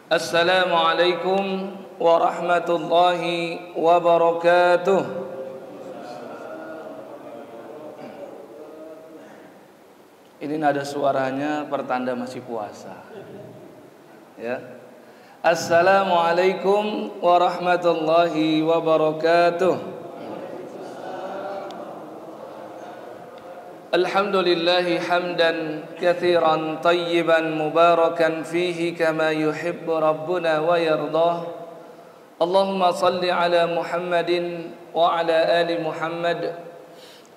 Assalamualaikum warahmatullahi wabarakatuh. Ini nada suaranya pertanda masih puasa. Ya. Assalamualaikum warahmatullahi wabarakatuh. Alhamdulillahi hamdan katsiran tayyiban mubarakan fihi kama yuhibbu rabbuna wa yardah. Allahumma salli ala Muhammadin wa ala ali Muhammad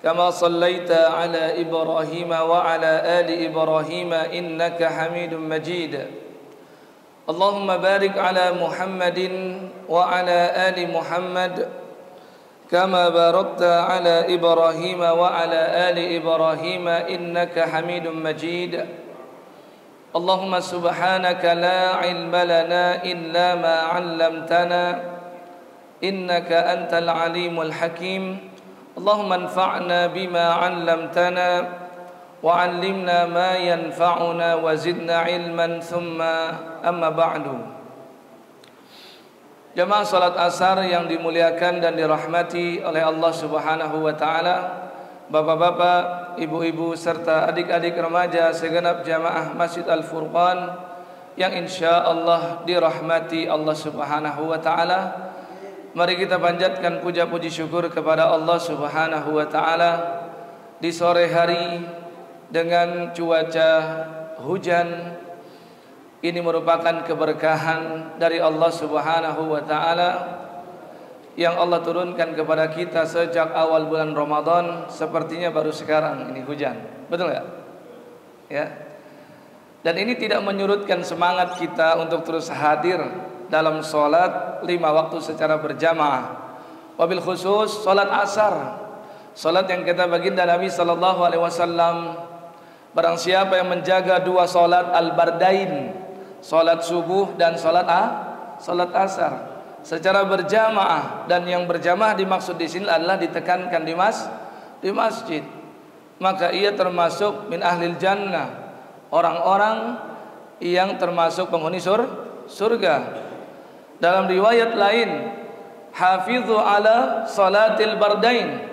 kama sallaita ala Ibrahim wa ala ali Ibrahim innaka Hamidum Majid. Allahumma barik ala Muhammadin wa ala ali Muhammad كما باركت على إبراهيم وعلى آل إبراهيم إنك حميد مجيد اللهم سبحانك لا علم لنا إلا ما علمتنا إنك أنت العليم الحكيم اللهم انفعنا بما علمتنا وعلمنا ما ينفعنا وزدنا علما ثم أما بعد. Jamaah salat asar yang dimuliakan dan dirahmati oleh Allah Subhanahu wa taala, bapak-bapak, ibu-ibu serta adik-adik remaja segenap jamaah Masjid Al-Furqan yang insyaallah dirahmati Allah Subhanahu wa taala. Mari kita panjatkan puja-puji syukur kepada Allah Subhanahu wa taala di sore hari dengan cuaca hujan. Ini merupakan keberkahan dari Allah Subhanahu wa taala yang Allah turunkan kepada kita sejak awal bulan Ramadan. Sepertinya baru sekarang ini hujan. Betul enggak? Ya. Dan ini tidak menyurutkan semangat kita untuk terus hadir dalam salat 5 waktu secara berjamaah. Wabil khusus salat asar. Salat yang kita baginda Nabi sallallahu alaihi wasallam, barang siapa yang menjaga 2 salat al-bardain, salat subuh dan salat asar secara berjamaah, dan yang berjamaah dimaksud di sini adalah ditekankan di masjid, maka ia termasuk min ahlil jannah, orang-orang yang termasuk penghuni surga. Dalam riwayat lain, hafizu ala salatil bardain,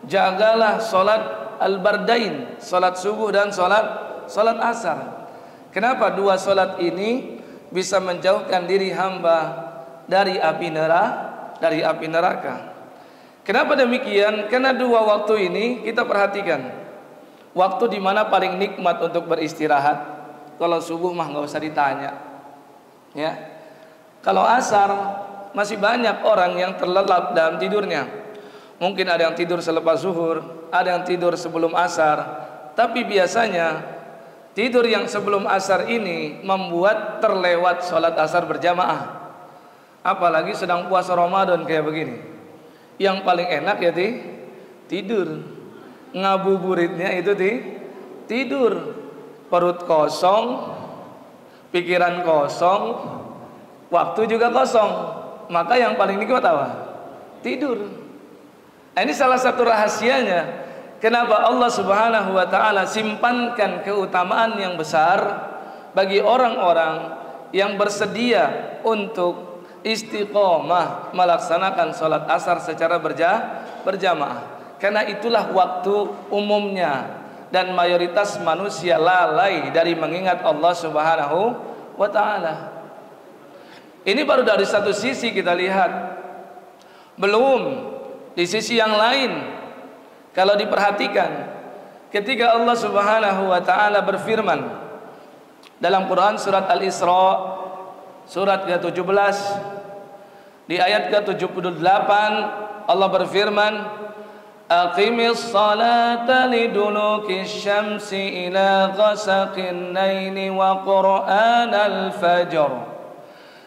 jagalah salat al-bardain, salat subuh dan salat asar. Kenapa 2 salat ini bisa menjauhkan diri hamba dari api neraka? Kenapa demikian? Karena 2 waktu ini kita perhatikan, waktu di mana paling nikmat untuk beristirahat. Kalau subuh mah nggak usah ditanya, ya. Kalau asar masih banyak orang yang terlelap dalam tidurnya. Mungkin ada yang tidur selepas zuhur, ada yang tidur sebelum asar. Tapi biasanya tidur yang sebelum asar ini membuat terlewat sholat asar berjamaah. Apalagi sedang puasa Ramadan kayak begini, yang paling enak ya tidur. Ngabuburitnya itu tidur. Perut kosong, pikiran kosong, waktu juga kosong. Maka yang paling nikmat apa? Tidur. Nah, ini salah satu rahasianya kenapa Allah Subhanahu wa taala simpankan keutamaan yang besar bagi orang-orang yang bersedia untuk istiqomah melaksanakan salat asar secara berjamaah. Karena itulah waktu umumnya dan mayoritas manusia lalai dari mengingat Allah Subhanahu wa taala. Ini baru dari satu sisi kita lihat. Belum di sisi yang lain, kalau diperhatikan, ketika Allah Subhanahu wa taala berfirman dalam Quran surat Al-Isra surat ke-17 di ayat ke-78, Allah berfirman, aqimis salata liduluki syamsi ila ghasaqin laili wa qur'anal fajr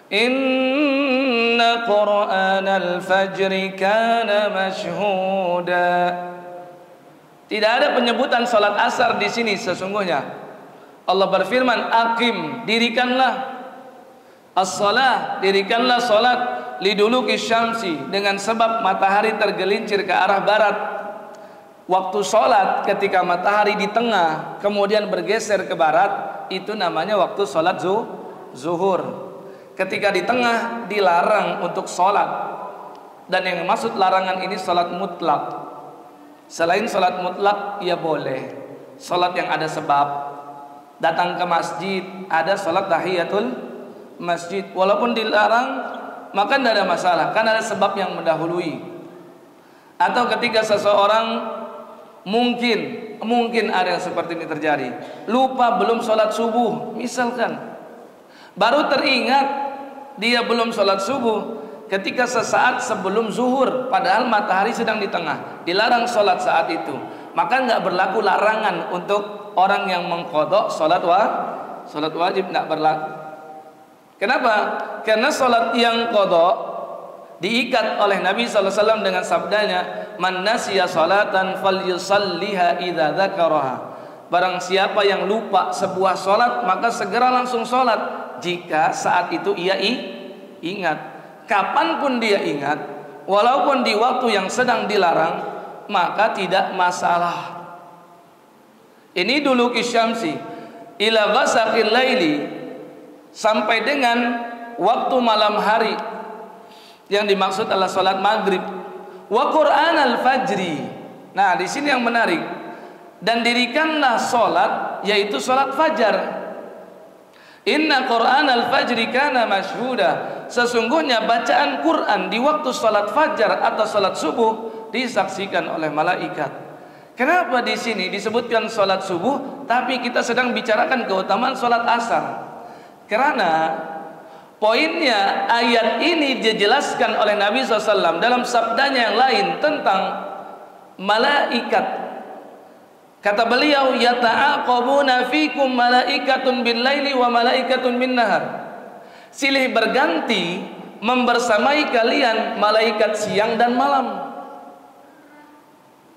inna qur'anal fajri kana mashhuda. Tidak ada penyebutan salat asar di sini sesungguhnya. Allah berfirman, aqim, dirikanlah as-salah, dirikanlah salat liduluki syamsi, dengan sebab matahari tergelincir ke arah barat. Waktu salat ketika matahari di tengah kemudian bergeser ke barat, itu namanya waktu salat zuhur. ketika di tengah dilarang untuk sholat. Dan yang maksud larangan ini sholat mutlak. Selain sholat mutlak, ya boleh sholat yang ada sebab. Datang ke masjid, ada sholat tahiyatul masjid, walaupun dilarang, maka tidak ada masalah, karena ada sebab yang mendahului. Atau ketika seseorang mungkin ada yang seperti ini terjadi, lupa belum sholat subuh misalkan, baru teringat dia belum sholat subuh ketika sesaat sebelum zuhur, padahal matahari sedang di tengah, dilarang sholat saat itu, maka nggak berlaku larangan untuk orang yang mengqadha sholat wajib, nggak berlaku. Kenapa? Karena sholat yang qadha diikat oleh Nabi SAW dengan sabdanya, man nasiya sholatan falyusalliha idza dzakaraha. Barang siapa yang lupa sebuah sholat, maka segera langsung sholat jika saat itu ia ingat. Kapanpun dia ingat, walaupun di waktu yang sedang dilarang, maka tidak masalah. Ini dulu kisyamsi ila ghasaqil laili, sampai dengan waktu malam hari, yang dimaksud adalah salat maghrib. Wa Qur'an al-fajri. Nah, di sini yang menarik. Dan dirikanlah salat, yaitu salat fajar. Inna Qur'an al-fajri kana mashhuda. Sesungguhnya bacaan Quran di waktu salat fajar atau salat subuh disaksikan oleh malaikat. Kenapa di sini disebutkan salat subuh, tapi kita sedang bicarakan keutamaan salat asar? Karena poinnya ayat ini dijelaskan oleh Nabi SAW dalam sabdanya yang lain tentang malaikat. Kata beliau, yata'aqabuna fikum malaikatun bil laili wa malaikatun bin nahar. Silih berganti membersamai kalian malaikat siang dan malam.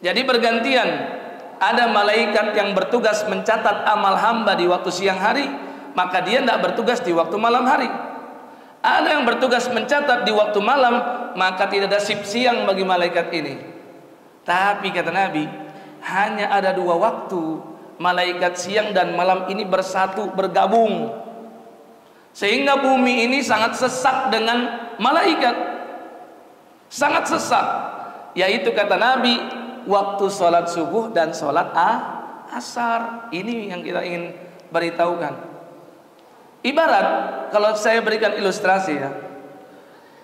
Jadi bergantian, ada malaikat yang bertugas mencatat amal hamba di waktu siang hari, maka dia tidak bertugas di waktu malam hari. Ada yang bertugas mencatat di waktu malam, maka tidak ada sip siang bagi malaikat ini. Tapi kata Nabi, hanya ada dua waktu malaikat siang dan malam ini bersatu, bergabung, sehingga bumi ini sangat sesak dengan malaikat, sangat sesak. Yaitu kata Nabi, waktu sholat subuh dan sholat asar. Ini yang kita ingin beritahukan. Ibarat, kalau saya berikan ilustrasi ya,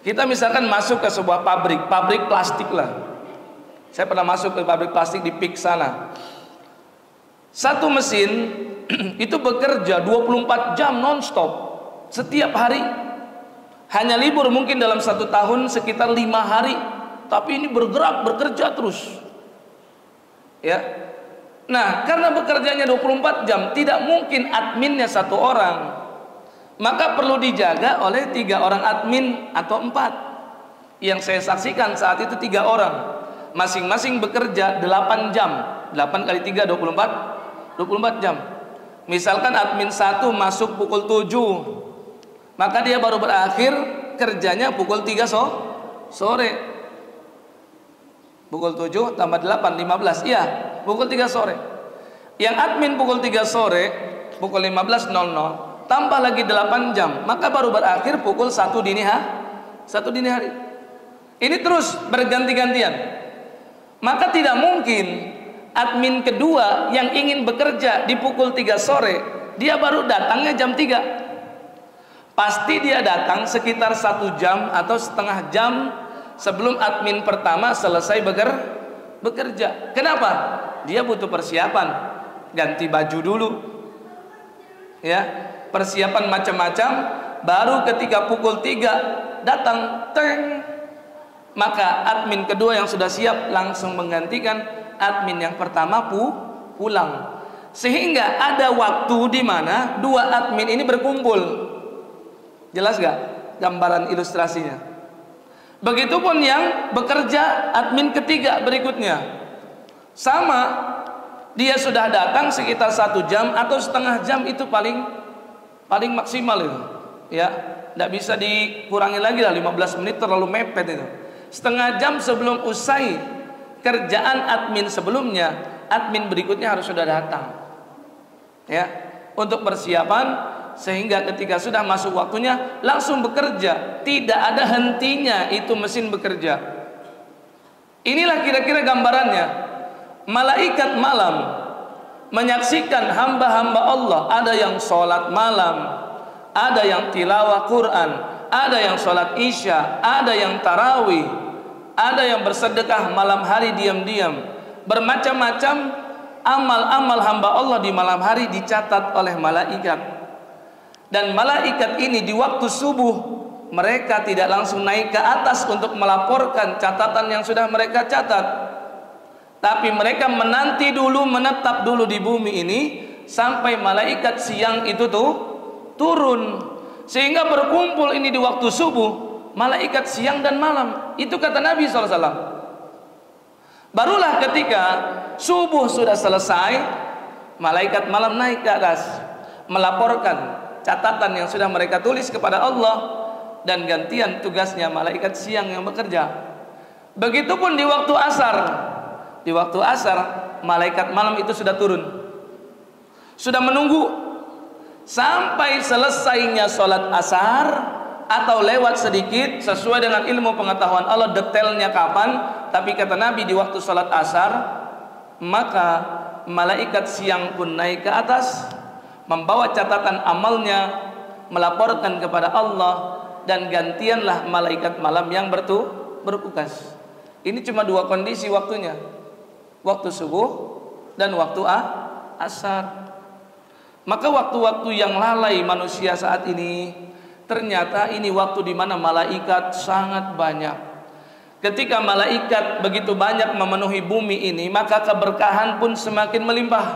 kita misalkan masuk ke sebuah pabrik plastik lah. Saya pernah masuk ke pabrik plastik di PIK sana. Satu mesin itu bekerja 24 jam non-stop setiap hari. Hanya libur mungkin dalam satu tahun sekitar 5 hari, tapi ini bergerak, bekerja terus. Ya. Nah, karena bekerjanya 24 jam, tidak mungkin adminnya satu orang. Maka perlu dijaga oleh 3 orang admin atau 4. Yang saya saksikan saat itu 3 orang. Masing-masing bekerja 8 jam. 8 kali 3 24 jam. Misalkan admin 1 masuk pukul 7, maka dia baru berakhir kerjanya pukul 3 sore. Pukul 7 tambah 8 15. Iya, pukul 3 sore. Yang admin pukul 3 sore, pukul 15.00 tambah lagi 8 jam, maka baru berakhir pukul 1 dini hari. Ini terus berganti-gantian. Maka tidak mungkin admin kedua yang ingin bekerja di pukul 3 sore, dia baru datangnya jam 3. Pasti dia datang sekitar 1 jam atau setengah jam sebelum admin pertama selesai bekerja. Kenapa? Dia butuh persiapan, ganti baju dulu, ya, persiapan macam-macam. Baru ketika pukul 3 datang, teng, maka admin kedua yang sudah siap langsung menggantikan admin yang pertama pulang. Sehingga ada waktu di mana 2 admin ini berkumpul. Jelas gak gambaran ilustrasinya? Begitupun yang bekerja admin ketiga berikutnya, sama, dia sudah datang sekitar 1 jam atau setengah jam, itu paling maksimal itu, ya, tidak bisa dikurangi lagi lah. 15 menit terlalu mepet itu. Setengah jam sebelum usai kerjaan admin sebelumnya, admin berikutnya harus sudah datang, ya, untuk persiapan sehingga ketika sudah masuk waktunya langsung bekerja, tidak ada hentinya itu mesin bekerja. Inilah kira-kira gambarannya. Malaikat malam menyaksikan hamba-hamba Allah, ada yang sholat malam, ada yang tilawah Quran, ada yang sholat isya, ada yang tarawih, ada yang bersedekah malam hari diam-diam. Bermacam-macam amal-amal hamba Allah di malam hari dicatat oleh malaikat. Dan malaikat ini di waktu subuh mereka tidak langsung naik ke atas untuk melaporkan catatan yang sudah mereka catat, tapi mereka menanti dulu, menetap dulu di bumi ini sampai malaikat siang itu turun, sehingga berkumpul ini di waktu subuh, malaikat siang dan malam. Itu kata Nabi SAW. Barulah ketika subuh sudah selesai, malaikat malam naik ke atas melaporkan catatan yang sudah mereka tulis kepada Allah, dan gantian tugasnya malaikat siang yang bekerja. Begitupun di waktu asar. Di waktu asar malaikat malam itu sudah turun, sudah menunggu sampai selesainya sholat asar atau lewat sedikit sesuai dengan ilmu pengetahuan Allah detailnya kapan. Tapi kata Nabi di waktu sholat asar, maka malaikat siang pun naik ke atas membawa catatan amalnya, melaporkan kepada Allah, dan gantianlah malaikat malam yang bertugas. Ini cuma dua kondisi waktunya, waktu subuh dan waktu asar. Maka waktu-waktu yang lalai manusia saat ini, ternyata ini waktu di mana malaikat sangat banyak. Ketika malaikat begitu banyak memenuhi bumi ini, maka keberkahan pun semakin melimpah.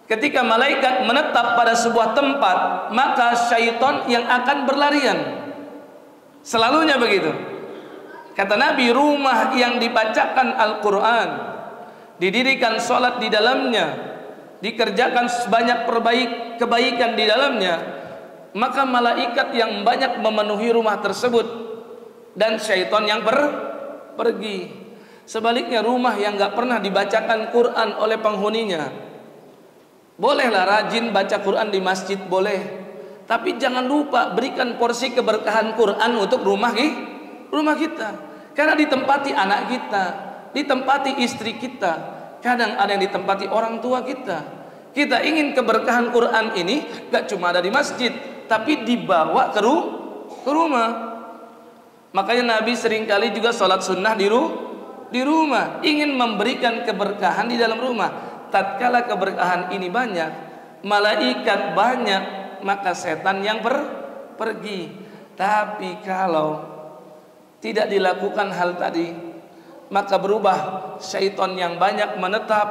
Ketika malaikat menetap pada sebuah tempat, maka syaitan yang akan berlarian. Selalunya begitu. Kata Nabi, rumah yang dibacakan Al-Quran, didirikan sholat di dalamnya, dikerjakan sebanyak kebaikan di dalamnya, maka malaikat yang banyak memenuhi rumah tersebut dan syaitan yang pergi. Sebaliknya rumah yang gak pernah dibacakan Quran oleh penghuninya, bolehlah rajin baca Quran di masjid, boleh, tapi jangan lupa berikan porsi keberkahan Quran untuk rumah kita. Karena ditempati anak kita, ditempati istri kita, kadang ada yang ditempati orang tua kita. Kita ingin keberkahan Quran ini gak cuma ada di masjid, tapi dibawa ke rumah. Makanya Nabi seringkali juga sholat sunnah di rumah, ingin memberikan keberkahan di dalam rumah. Tatkala keberkahan ini banyak, malaikat banyak, maka setan yang pergi. Tapi kalau tidak dilakukan hal tadi, maka berubah, syaitan yang banyak menetap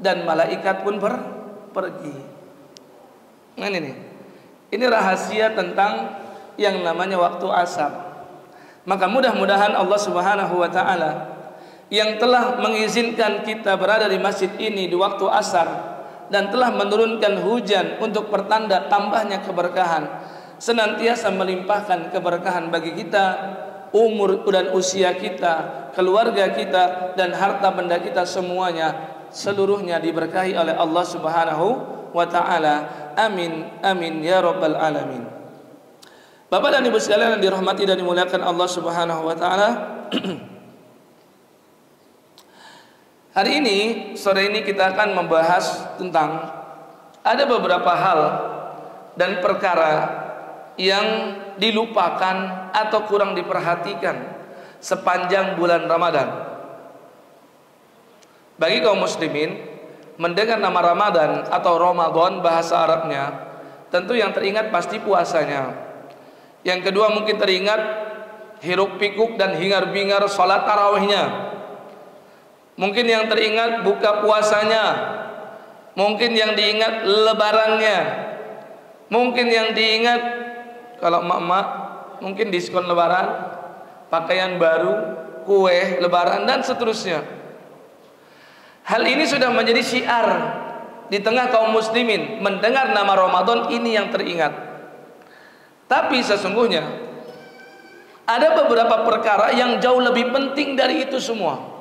dan malaikat pun pergi. Nah ini rahasia tentang yang namanya waktu asar. Maka mudah-mudahan Allah Subhanahu wa taala yang telah mengizinkan kita berada di masjid ini di waktu asar dan telah menurunkan hujan untuk pertanda tambahnya keberkahan, senantiasa melimpahkan keberkahan bagi kita, umur dan usia kita, keluarga kita, dan harta benda kita semuanya, seluruhnya diberkahi oleh Allah Subhanahu wa ta'ala. Amin, amin ya rabbal alamin. Bapak dan Ibu sekalian yang dirahmati dan dimuliakan Allah Subhanahu wa ta'ala, hari ini, sore ini kita akan membahas tentang ada beberapa hal dan perkara yang dilupakan atau kurang diperhatikan sepanjang bulan Ramadan. Bagi kaum muslimin, mendengar nama Ramadan atau Ramadan bahasa Arabnya, tentu yang teringat pasti puasanya. Yang kedua mungkin teringat hiruk pikuk dan hingar bingar salat tarawihnya. Mungkin yang teringat buka puasanya, mungkin yang diingat lebarannya, mungkin yang diingat kalau emak-emak mungkin diskon lebaran, pakaian baru, kue lebaran, dan seterusnya. Hal ini sudah menjadi syiar di tengah kaum muslimin. Mendengar nama Ramadan ini yang teringat. Tapi sesungguhnya ada beberapa perkara yang jauh lebih penting dari itu semua.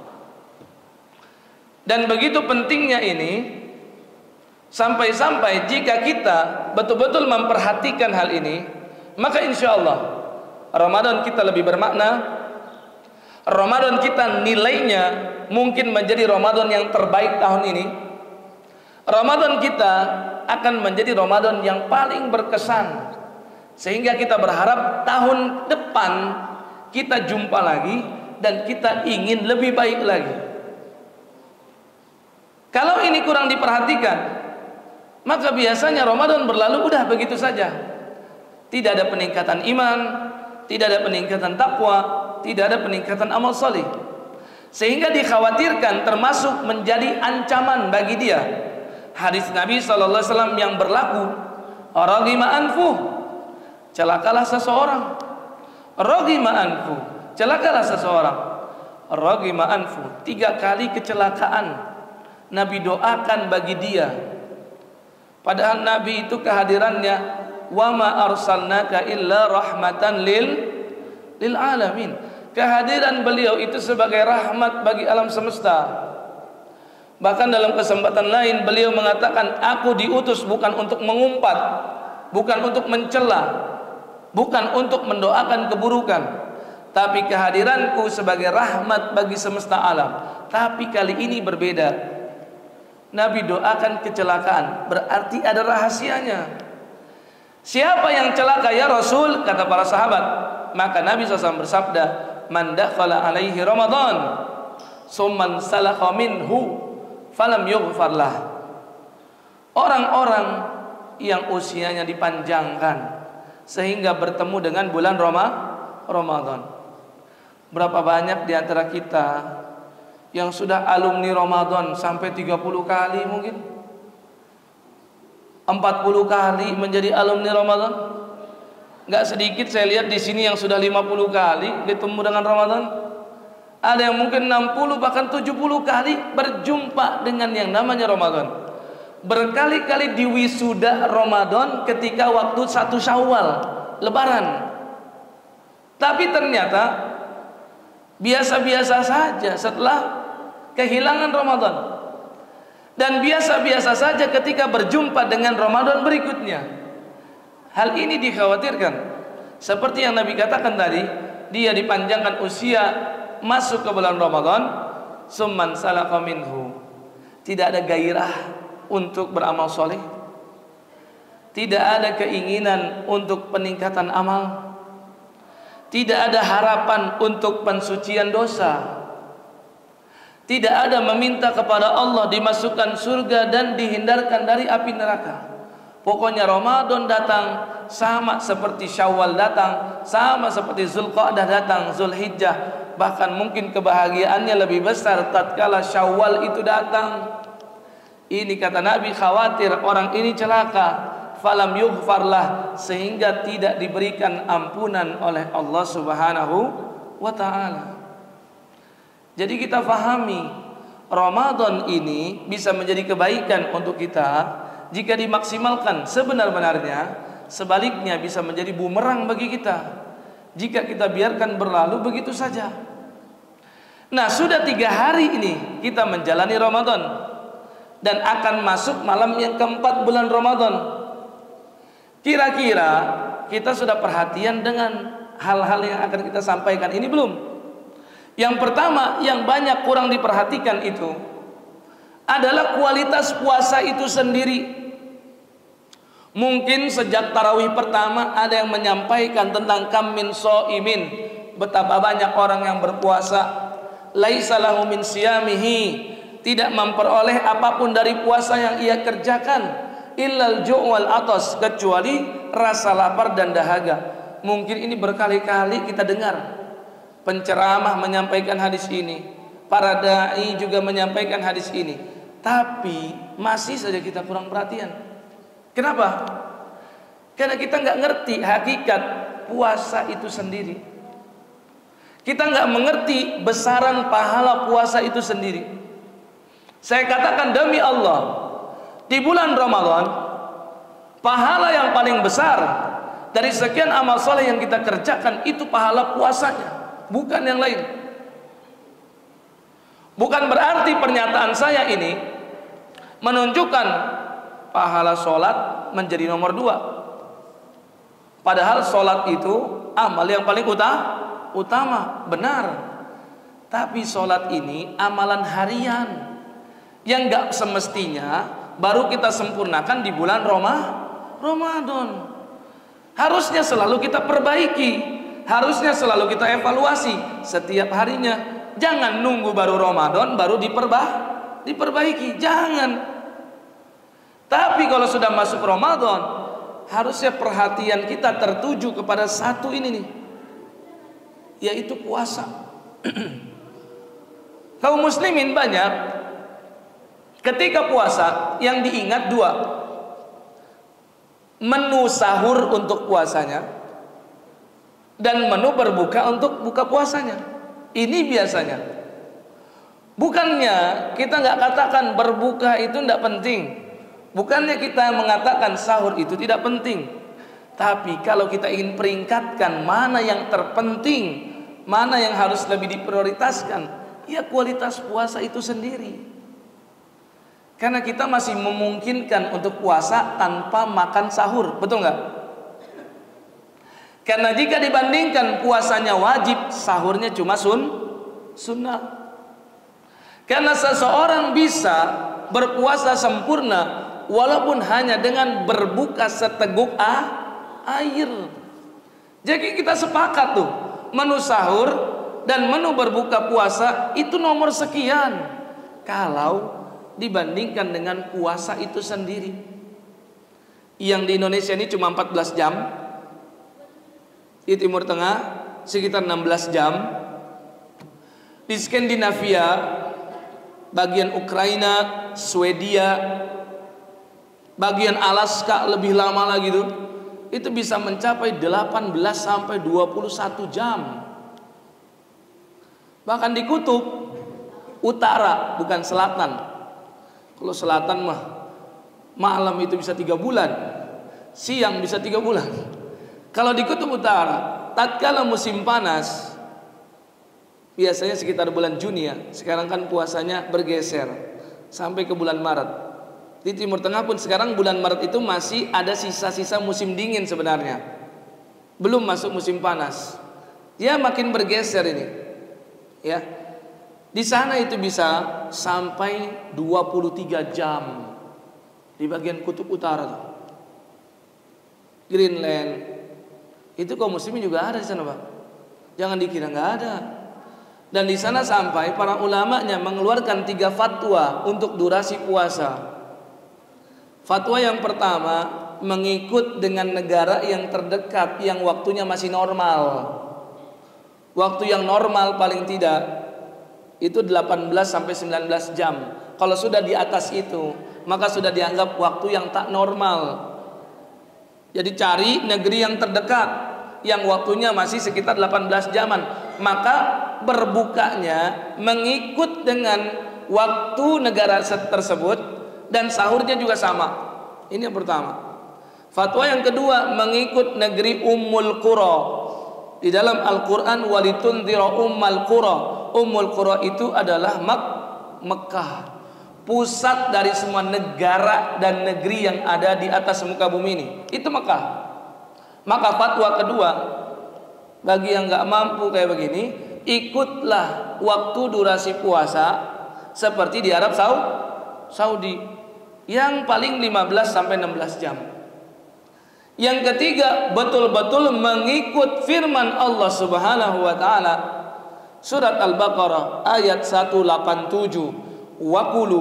Dan begitu pentingnya ini, Sampai-sampai jika kita betul-betul memperhatikan hal ini, maka insya Allah Ramadan kita lebih bermakna. Ramadan kita nilainya mungkin menjadi Ramadan yang terbaik tahun ini. Ramadan kita akan menjadi Ramadan yang paling berkesan, sehingga kita berharap tahun depan kita jumpa lagi dan kita ingin lebih baik lagi. Kalau ini kurang diperhatikan, maka biasanya Ramadan berlalu udah begitu saja. Tidak ada peningkatan iman, tidak ada peningkatan takwa, tidak ada peningkatan amal saleh. Sehingga dikhawatirkan termasuk menjadi ancaman bagi dia. Hadis Nabi sallallahu alaihi wasallam yang berlaku, raghima anfuh, celakalah seseorang. Raghima anfuh, celakalah seseorang. Raghima anfuh, 3 kali kecelakaan Nabi doakan bagi dia. Padahal Nabi itu kehadirannya, wa ma arsalnaka illa rahmatan lil alamin. Kehadiran beliau itu sebagai rahmat bagi alam semesta. Bahkan dalam kesempatan lain beliau mengatakan, aku diutus bukan untuk mengumpat, bukan untuk mencela, bukan untuk mendoakan keburukan, tapi kehadiranku sebagai rahmat bagi semesta alam. Tapi kali ini berbeda. Nabi doakan kecelakaan, berarti ada rahasianya. Siapa yang celaka ya Rasul? Kata para sahabat. Maka Nabi SAW bersabda, man dakhala alaihi Ramadan summan salakha minhu falam yughfar lah. Orang-orang yang usianya dipanjangkan sehingga bertemu dengan bulan Ramadan. Berapa banyak di antara kita yang sudah alumni Ramadan sampai 30 kali, mungkin 40 kali menjadi alumni Ramadan. Nggak sedikit saya lihat di sini yang sudah 50 kali ketemu dengan Ramadan. Ada yang mungkin 60 bahkan 70 kali berjumpa dengan yang namanya Ramadan. Berkali-kali di wisuda Ramadan ketika waktu 1 Syawal, Lebaran. Tapi ternyata biasa-biasa saja setelah kehilangan Ramadan. Dan biasa-biasa saja ketika berjumpa dengan Ramadan berikutnya. Hal ini dikhawatirkan. Seperti yang Nabi katakan tadi, dia dipanjangkan usia masuk ke bulan Ramadan, summan salaka minhu. Tidak ada gairah untuk beramal soleh, tidak ada keinginan untuk peningkatan amal, tidak ada harapan untuk pensucian dosa, tidak ada meminta kepada Allah dimasukkan surga dan dihindarkan dari api neraka. Pokoknya Ramadan datang sama seperti Syawal datang, sama seperti Zulqa'dah datang, Zulhijjah. Bahkan mungkin kebahagiaannya lebih besar tatkala Syawal itu datang. Ini kata Nabi, khawatir orang ini celaka, falam yughfarlah, sehingga tidak diberikan ampunan oleh Allah Subhanahu wa taala. Jadi kita fahami, Ramadan ini bisa menjadi kebaikan untuk kita jika dimaksimalkan sebenar-benarnya. Sebaliknya bisa menjadi bumerang bagi kita jika kita biarkan berlalu begitu saja. Nah, sudah 3 hari ini kita menjalani Ramadan dan akan masuk malam yang keempat bulan Ramadan. Kira-kira kita sudah perhatian dengan hal-hal yang akan kita sampaikan ini belum? Yang pertama yang banyak kurang diperhatikan itu adalah kualitas puasa itu sendiri. Mungkin sejak tarawih pertama ada yang menyampaikan tentang kam min shaimin, betapa banyak orang yang berpuasa, laisa lahu min siyamihi, tidak memperoleh apapun dari puasa yang ia kerjakan, illal ju' wal atas, kecuali rasa lapar dan dahaga. Mungkin ini berkali-kali kita dengar penceramah menyampaikan hadis ini, para dai juga menyampaikan hadis ini, tapi masih saja kita kurang perhatian. Kenapa? Karena kita nggak ngerti hakikat puasa itu sendiri. Kita nggak mengerti besaran pahala puasa itu sendiri. Saya katakan demi Allah, di bulan Ramadan, pahala yang paling besar dari sekian amal soleh yang kita kerjakan itu pahala puasanya, bukan yang lain. Bukan berarti pernyataan saya ini menunjukkan pahala sholat menjadi nomor 2. Padahal sholat itu amal yang paling utama, benar. Tapi sholat ini amalan harian yang gak semestinya baru kita sempurnakan di bulan Ramadan. Harusnya selalu kita perbaiki, harusnya selalu kita evaluasi setiap harinya. Jangan nunggu baru Ramadan baru diperbaiki, jangan. Tapi kalau sudah masuk Ramadan, harusnya perhatian kita tertuju kepada satu ini nih, yaitu puasa. Kaum muslimin banyak ketika puasa yang diingat 2, menu sahur untuk puasanya dan menu berbuka untuk buka puasanya. Ini biasanya. Bukannya kita nggak katakan berbuka itu tidak penting, bukannya kita mengatakan sahur itu tidak penting. Tapi kalau kita ingin peringkatkan mana yang terpenting, mana yang harus lebih diprioritaskan, ya kualitas puasa itu sendiri. Karena kita masih memungkinkan untuk puasa tanpa makan sahur, betul nggak? Karena jika dibandingkan puasanya wajib, sahurnya cuma sunnah. Karena seseorang bisa berpuasa sempurna walaupun hanya dengan berbuka seteguk air. Jadi kita sepakat tuh, menu sahur dan menu berbuka puasa itu nomor sekian kalau dibandingkan dengan puasa itu sendiri. Yang di Indonesia ini cuma 14 jam, di Timur Tengah sekitar 16 jam, di Skandinavia, bagian Ukraina, Swedia, bagian Alaska lebih lama lagi tuh, itu bisa mencapai 18 sampai 21 jam. Bahkan di kutub utara, bukan selatan. Kalau selatan mah malam itu bisa 3 bulan, siang bisa 3 bulan. Kalau di kutub utara, tatkala musim panas, biasanya sekitar bulan Juni ya. Sekarang kan puasanya bergeser sampai ke bulan Maret. Di Timur Tengah pun sekarang bulan Maret itu masih ada sisa-sisa musim dingin sebenarnya, belum masuk musim panas. Ya makin bergeser ini. Ya, di sana itu bisa sampai 23 jam di bagian kutub utara tuh. Greenland itu kaum muslimin juga ada di sana, Pak. Jangan dikira nggak ada. Dan di sana sampai para ulamanya mengeluarkan 3 fatwa untuk durasi puasa. Fatwa yang pertama, mengikut dengan negara yang terdekat yang waktunya masih normal. Waktu yang normal paling tidak itu 18 sampai 19 jam. Kalau sudah di atas itu, maka sudah dianggap waktu yang tak normal. Jadi cari negeri yang terdekat yang waktunya masih sekitar 18 jaman, maka berbukanya mengikut dengan waktu negara tersebut dan sahurnya juga sama. Ini yang pertama. Fatwa yang kedua, mengikut negeri Ummul Qura. Di dalam Al-Qur'an walitundhira ummal qura. Ummul Qura itu adalah Mekah, pusat dari semua negara dan negeri yang ada di atas muka bumi ini. Itu Mekah. Maka fatwa kedua, bagi yang nggak mampu kayak begini, ikutlah waktu durasi puasa seperti di Arab Saudi yang paling 15 sampai 16 jam. Yang ketiga, betul-betul mengikut firman Allah Subhanahu wa taala surat Al-Baqarah ayat 187, waqulu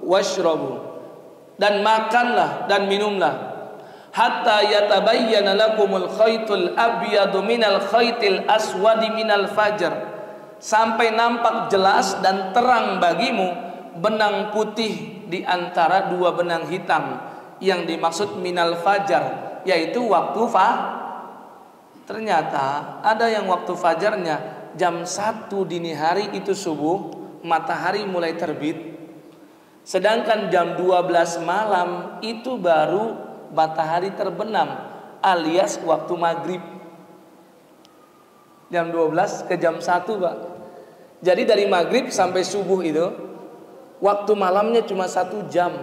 washrabu, dan makanlah dan minumlah hatta yatabayyana lakumul khaytul abyadu minal khaytil aswadi minal fajr, sampai nampak jelas dan terang bagimu benang putih di antara 2 benang hitam. Yang dimaksud minal fajar yaitu waktu ternyata ada yang waktu fajarnya jam 1 dini hari itu subuh, matahari mulai terbit. Sedangkan jam 12 malam itu baru matahari terbenam, alias waktu maghrib. Jam 12 ke jam 1, Pak. Jadi dari maghrib sampai subuh itu waktu malamnya cuma 1 jam.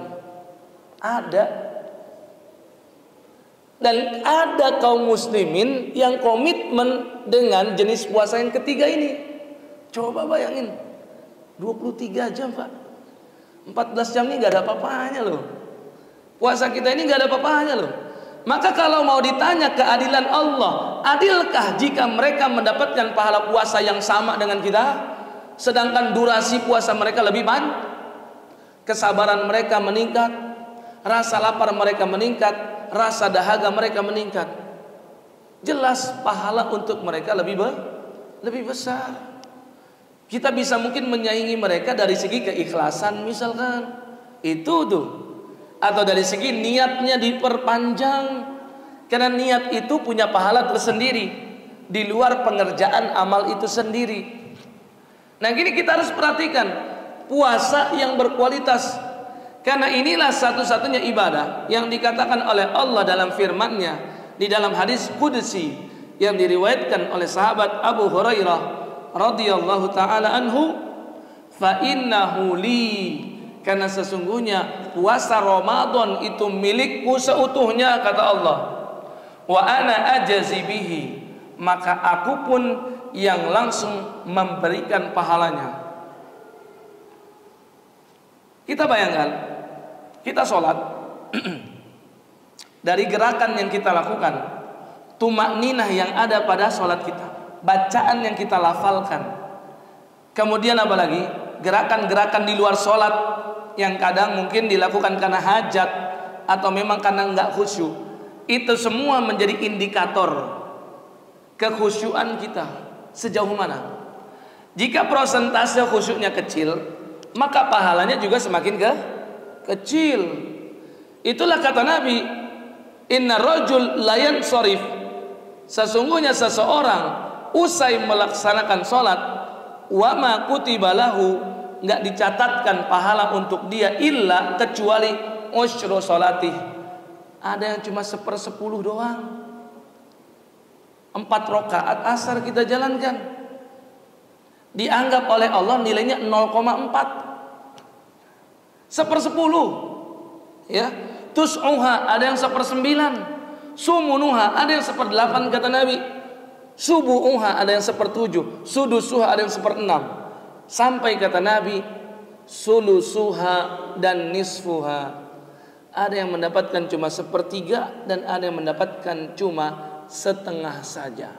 Ada Dan ada kaum muslimin yang komitmen dengan jenis puasa yang ketiga ini. Coba bayangin, 23 jam Pak, 14 jam ini gak ada apa-apanya loh. Puasa kita ini gak ada apa-apanya loh. Maka kalau mau ditanya keadilan Allah, adilkah jika mereka mendapatkan pahala puasa yang sama dengan kita, sedangkan durasi puasa mereka lebih panjang? Kesabaran mereka meningkat, rasa lapar mereka meningkat, rasa dahaga mereka meningkat. Jelas pahala untuk mereka lebih besar. Kita bisa mungkin menyaingi mereka dari segi keikhlasan misalkan, itu tuh. Atau dari segi niatnya diperpanjang, karena niat itu punya pahala tersendiri di luar pengerjaan amal itu sendiri. Nah gini kita harus perhatikan puasa yang berkualitas, karena inilah satu-satunya ibadah yang dikatakan oleh Allah dalam firman-Nya di dalam hadis qudsi yang diriwayatkan oleh sahabat Abu Hurairah radhiyallahu taala anhu, fa innahu li, karena sesungguhnya puasa Ramadan itu milikku seutuhnya kata Allah, wa ana ajazi bihi, maka aku pun yang langsung memberikan pahalanya. Kita bayangkan, kita sholat dari gerakan yang kita lakukan, tumakninah yang ada pada sholat kita, bacaan yang kita lafalkan, kemudian apa lagi, gerakan-gerakan di luar sholat yang kadang mungkin dilakukan karena hajat atau memang karena enggak khusyuk, itu semua menjadi indikator kekhusyuan kita sejauh mana. Jika persentase khusyuknya kecil, maka pahalanya juga semakin kecil. Itulah kata Nabi, inna rajul layan sorif, sesungguhnya seseorang usai melaksanakan sholat, wa ma kutiba lahu, nggak dicatatkan pahala untuk dia illa kecuali usyru sholatih, ada yang cuma 1/10 doang. 4 rakaat asar kita jalankan, dianggap oleh Allah nilainya 0,4, 1/10 ya. Tus'uha ada yang 1/9, sumunuha ada yang 1/8 kata Nabi, subu'uha ada yang 1/7, sudusuha ada yang 1/6, sampai kata Nabi sulusuha dan nisfuha, ada yang mendapatkan cuma 1/3 dan ada yang mendapatkan cuma setengah saja.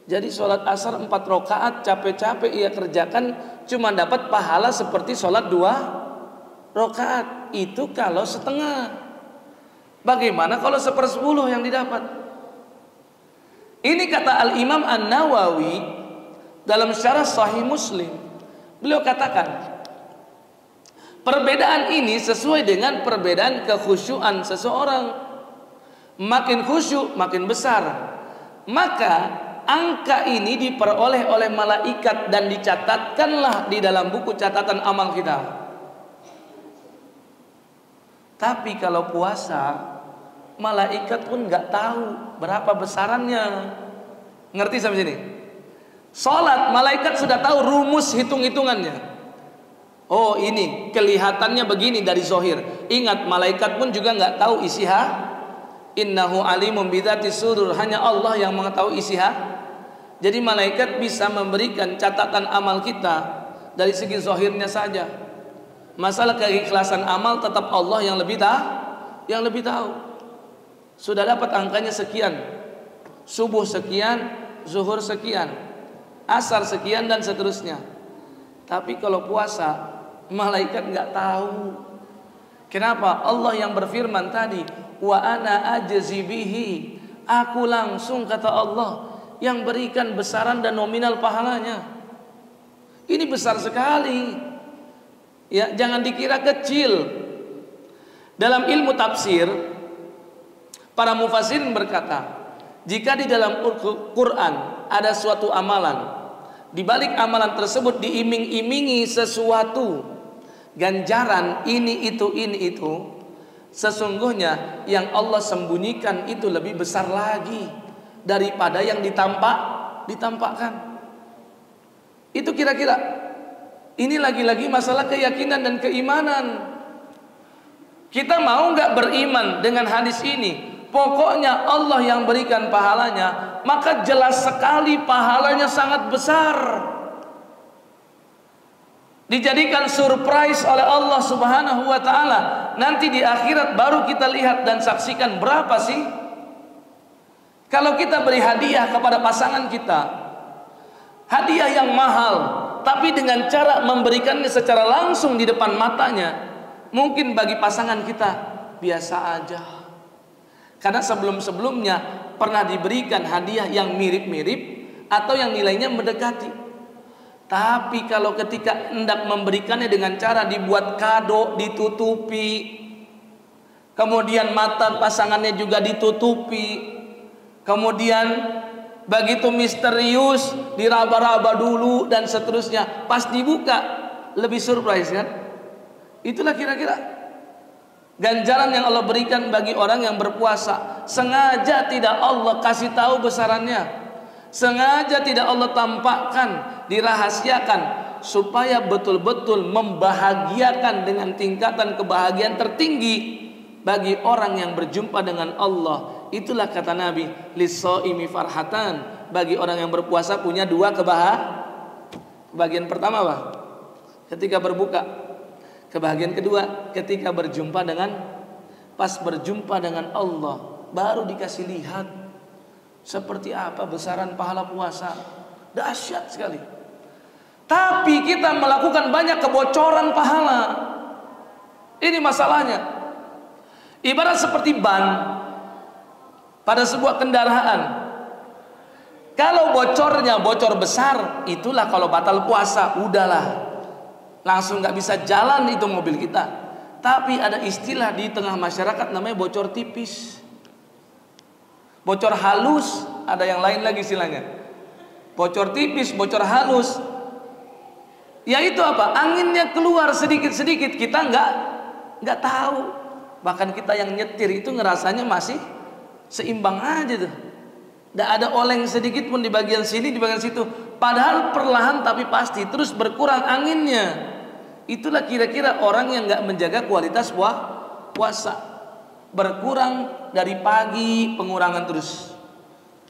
Jadi sholat asar 4 rakaat capek-capek ia kerjakan cuma dapat pahala seperti sholat 2 rakaat, itu kalau setengah. Bagaimana kalau 1/10 yang didapat? Ini kata Al-Imam An-Nawawi dalam syarah Sahih Muslim. Beliau katakan perbedaan ini sesuai dengan perbedaan kekhusyuan seseorang. Makin khusyuk makin besar, maka angka ini diperoleh oleh malaikat dan dicatatkanlah di dalam buku catatan amal kita. Tapi kalau puasa, malaikat pun nggak tahu berapa besarannya. Ngerti sampai sini? Sholat, malaikat sudah tahu rumus hitung-hitungannya. Oh ini kelihatannya begini dari zahir. Ingat, malaikat pun juga nggak tahu isi hati. Innahu alimun bidzati sudur, hanya Allah yang mengetahui isi hati. Jadi malaikat bisa memberikan catatan amal kita dari segi zahirnya saja. Masalah keikhlasan amal tetap Allah yang lebih tahu. Sudah dapat angkanya sekian, subuh sekian, zuhur sekian, asar sekian dan seterusnya. Tapi kalau puasa, malaikat nggak tahu. Kenapa? Allah yang berfirman tadi, wa ana ajzi bihi, aku langsung kata Allah yang berikan besaran dan nominal pahalanya. Ini besar sekali. Ya, jangan dikira kecil. Dalam ilmu tafsir, para mufassirin berkata, jika di dalam Quran ada suatu amalan, di balik amalan tersebut diiming-imingi sesuatu ganjaran ini itu, sesungguhnya yang Allah sembunyikan itu lebih besar lagi daripada yang ditampakkan. Itu kira-kira. Ini lagi-lagi masalah keyakinan dan keimanan. Kita mau nggak beriman dengan hadis ini? pokoknya Allah yang berikan pahalanya, maka jelas sekali pahalanya sangat besar. Dijadikan surprise oleh Allah Subhanahu wa ta'ala. Nanti di akhirat baru kita lihat dan saksikan berapa sih. Kalau kita beri hadiah kepada pasangan kita, hadiah yang mahal, tapi dengan cara memberikannya secara langsung di depan matanya, mungkin bagi pasangan kita biasa aja. Karena sebelum-sebelumnya pernah diberikan hadiah yang mirip-mirip atau yang nilainya mendekati. Tapi kalau ketika hendak memberikannya dengan cara dibuat kado, ditutupi, kemudian mata pasangannya juga ditutupi, kemudian begitu misterius diraba-raba dulu dan seterusnya, pas dibuka lebih surprise kan? Itulah kira-kira ganjaran yang Allah berikan bagi orang yang berpuasa. Sengaja tidak Allah kasih tahu besarannya, sengaja tidak Allah tampakkan, dirahasiakan, supaya betul-betul membahagiakan dengan tingkatan kebahagiaan tertinggi bagi orang yang berjumpa dengan Allah. Itulah kata Nabi, lis-shaimi farhatan, bagi orang yang berpuasa punya dua kebahagiaan. Pertama apa? Ketika berbuka. Kebahagiaan kedua ketika berjumpa dengan, pas berjumpa dengan Allah baru dikasih lihat seperti apa besaran pahala puasa. Dahsyat sekali. Tapi kita melakukan banyak kebocoran pahala. Ini masalahnya. Ibarat seperti ban pada sebuah kendaraan. Kalau bocornya bocor besar, itulah kalau batal puasa, udahlah, langsung nggak bisa jalan itu mobil kita. Tapi ada istilah di tengah masyarakat namanya bocor tipis, bocor halus, ada yang lain lagi istilahnya. Bocor tipis, bocor halus, yaitu apa? Anginnya keluar sedikit-sedikit, kita nggak tahu. Bahkan kita yang nyetir itu ngerasanya masih seimbang aja tuh. Nggak ada oleng sedikit pun di bagian sini, di bagian situ. Padahal perlahan tapi pasti terus berkurang anginnya. Itulah kira-kira orang yang nggak menjaga kualitas puasa. Berkurang dari pagi, pengurangan terus.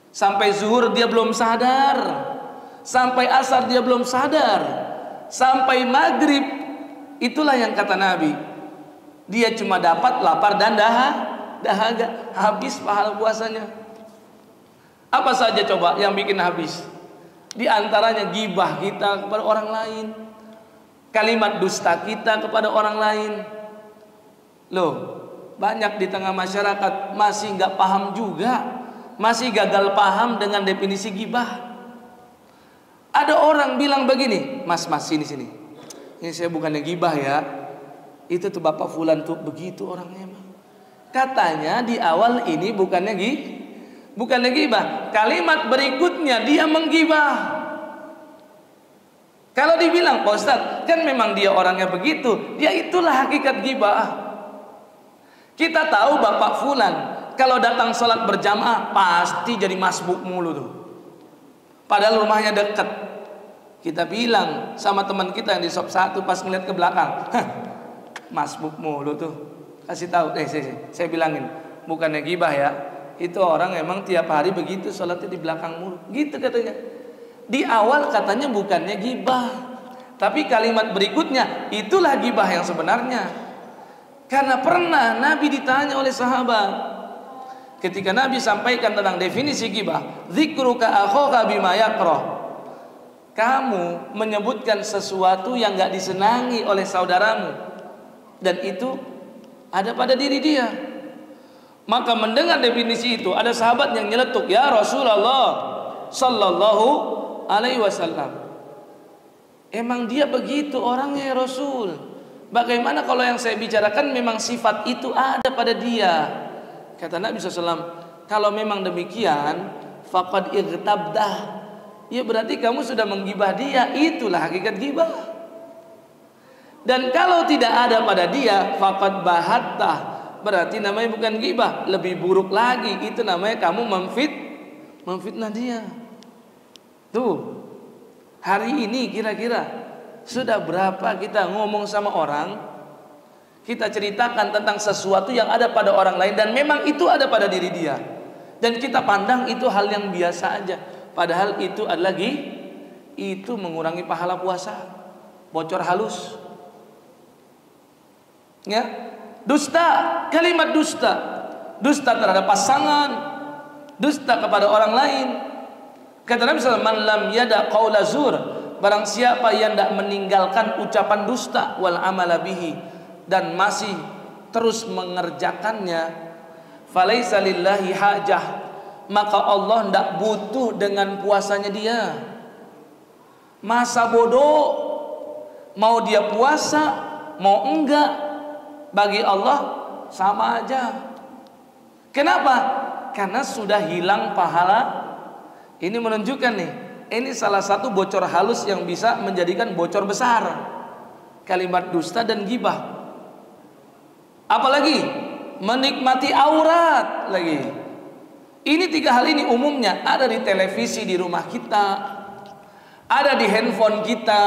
Sampai zuhur dia belum sadar, sampai asar dia belum sadar, sampai maghrib. Itulah yang kata Nabi, dia cuma dapat lapar dan dahaga, habis pahala puasanya. Apa saja coba yang bikin habis? Di antaranya gibah kita kepada orang lain, kalimat dusta kita kepada orang lain. Loh, banyak di tengah masyarakat masih nggak paham juga, masih gagal paham dengan definisi gibah. Ada orang bilang begini, mas sini. Ini saya bukannya gibah ya, itu tuh bapak fulan tuh begitu orangnya. Katanya di awal ini bukannya gibah, kalimat berikutnya dia menggibah. Kalau dibilang, Pak Ustadz, kan memang dia orangnya begitu, dia itulah hakikat gibah. Kita tahu bapak fulan kalau datang sholat berjamaah pasti jadi masbuk mulu tuh, padahal rumahnya dekat. Kita bilang sama teman kita yang di shop 1 pas ngeliat ke belakang, masbuk mulu tuh. Kasih tahu, saya bilangin, bukannya gibah ya, itu orang emang tiap hari begitu sholatnya di belakang mulu, gitu katanya. Di awal katanya bukannya gibah, tapi kalimat berikutnya itulah gibah yang sebenarnya. Karena pernah Nabi ditanya oleh sahabat, ketika Nabi sampaikan tentang definisi gibah, dzikruka akhaka bima yakrah, kamu menyebutkan sesuatu yang gak disenangi oleh saudaramu, dan itu ada pada diri dia. Maka mendengar definisi itu, ada sahabat yang nyeletuk, ya Rasulullah sallallahu alaihi wasallam, emang dia begitu orangnya ya Rasul? Bagaimana kalau yang saya bicarakan memang sifat itu ada pada dia? Kata Nabi SAW, kalau memang demikian, faqad irtabdah, ya berarti kamu sudah menggibah dia. Itulah hakikat gibah. Dan kalau tidak ada pada dia, faqad bahattah, berarti namanya bukan gibah, lebih buruk lagi, itu namanya kamu memfitnah dia. Tuh, hari ini kira-kira sudah berapa kita ngomong sama orang, Kita ceritakan tentang sesuatu yang ada pada orang lain dan memang itu ada pada diri dia. Dan kita pandang itu hal yang biasa aja. Padahal itu adalah itu mengurangi pahala puasa. Bocor halus. Ya. Dusta, kalimat dusta. Dusta terhadap pasangan, dusta kepada orang lain. Kata Nabi sallallahu alaihi wasallam, "Man lam yada qaula zur." Barang siapa yang tidak meninggalkan ucapan dusta wal amala bihi, dan masih terus mengerjakannya, falaisa lillahi hajah, maka Allah tidak butuh dengan puasanya dia. Masa bodoh, mau dia puasa mau enggak, bagi Allah sama aja. Kenapa? Karena sudah hilang pahala. Ini menunjukkan nih, ini salah satu bocor halus yang bisa menjadikan bocor besar, kalimat dusta dan ghibah. Apalagi menikmati aurat lagi. Ini tiga hal ini umumnya ada di televisi di rumah kita, ada di handphone kita,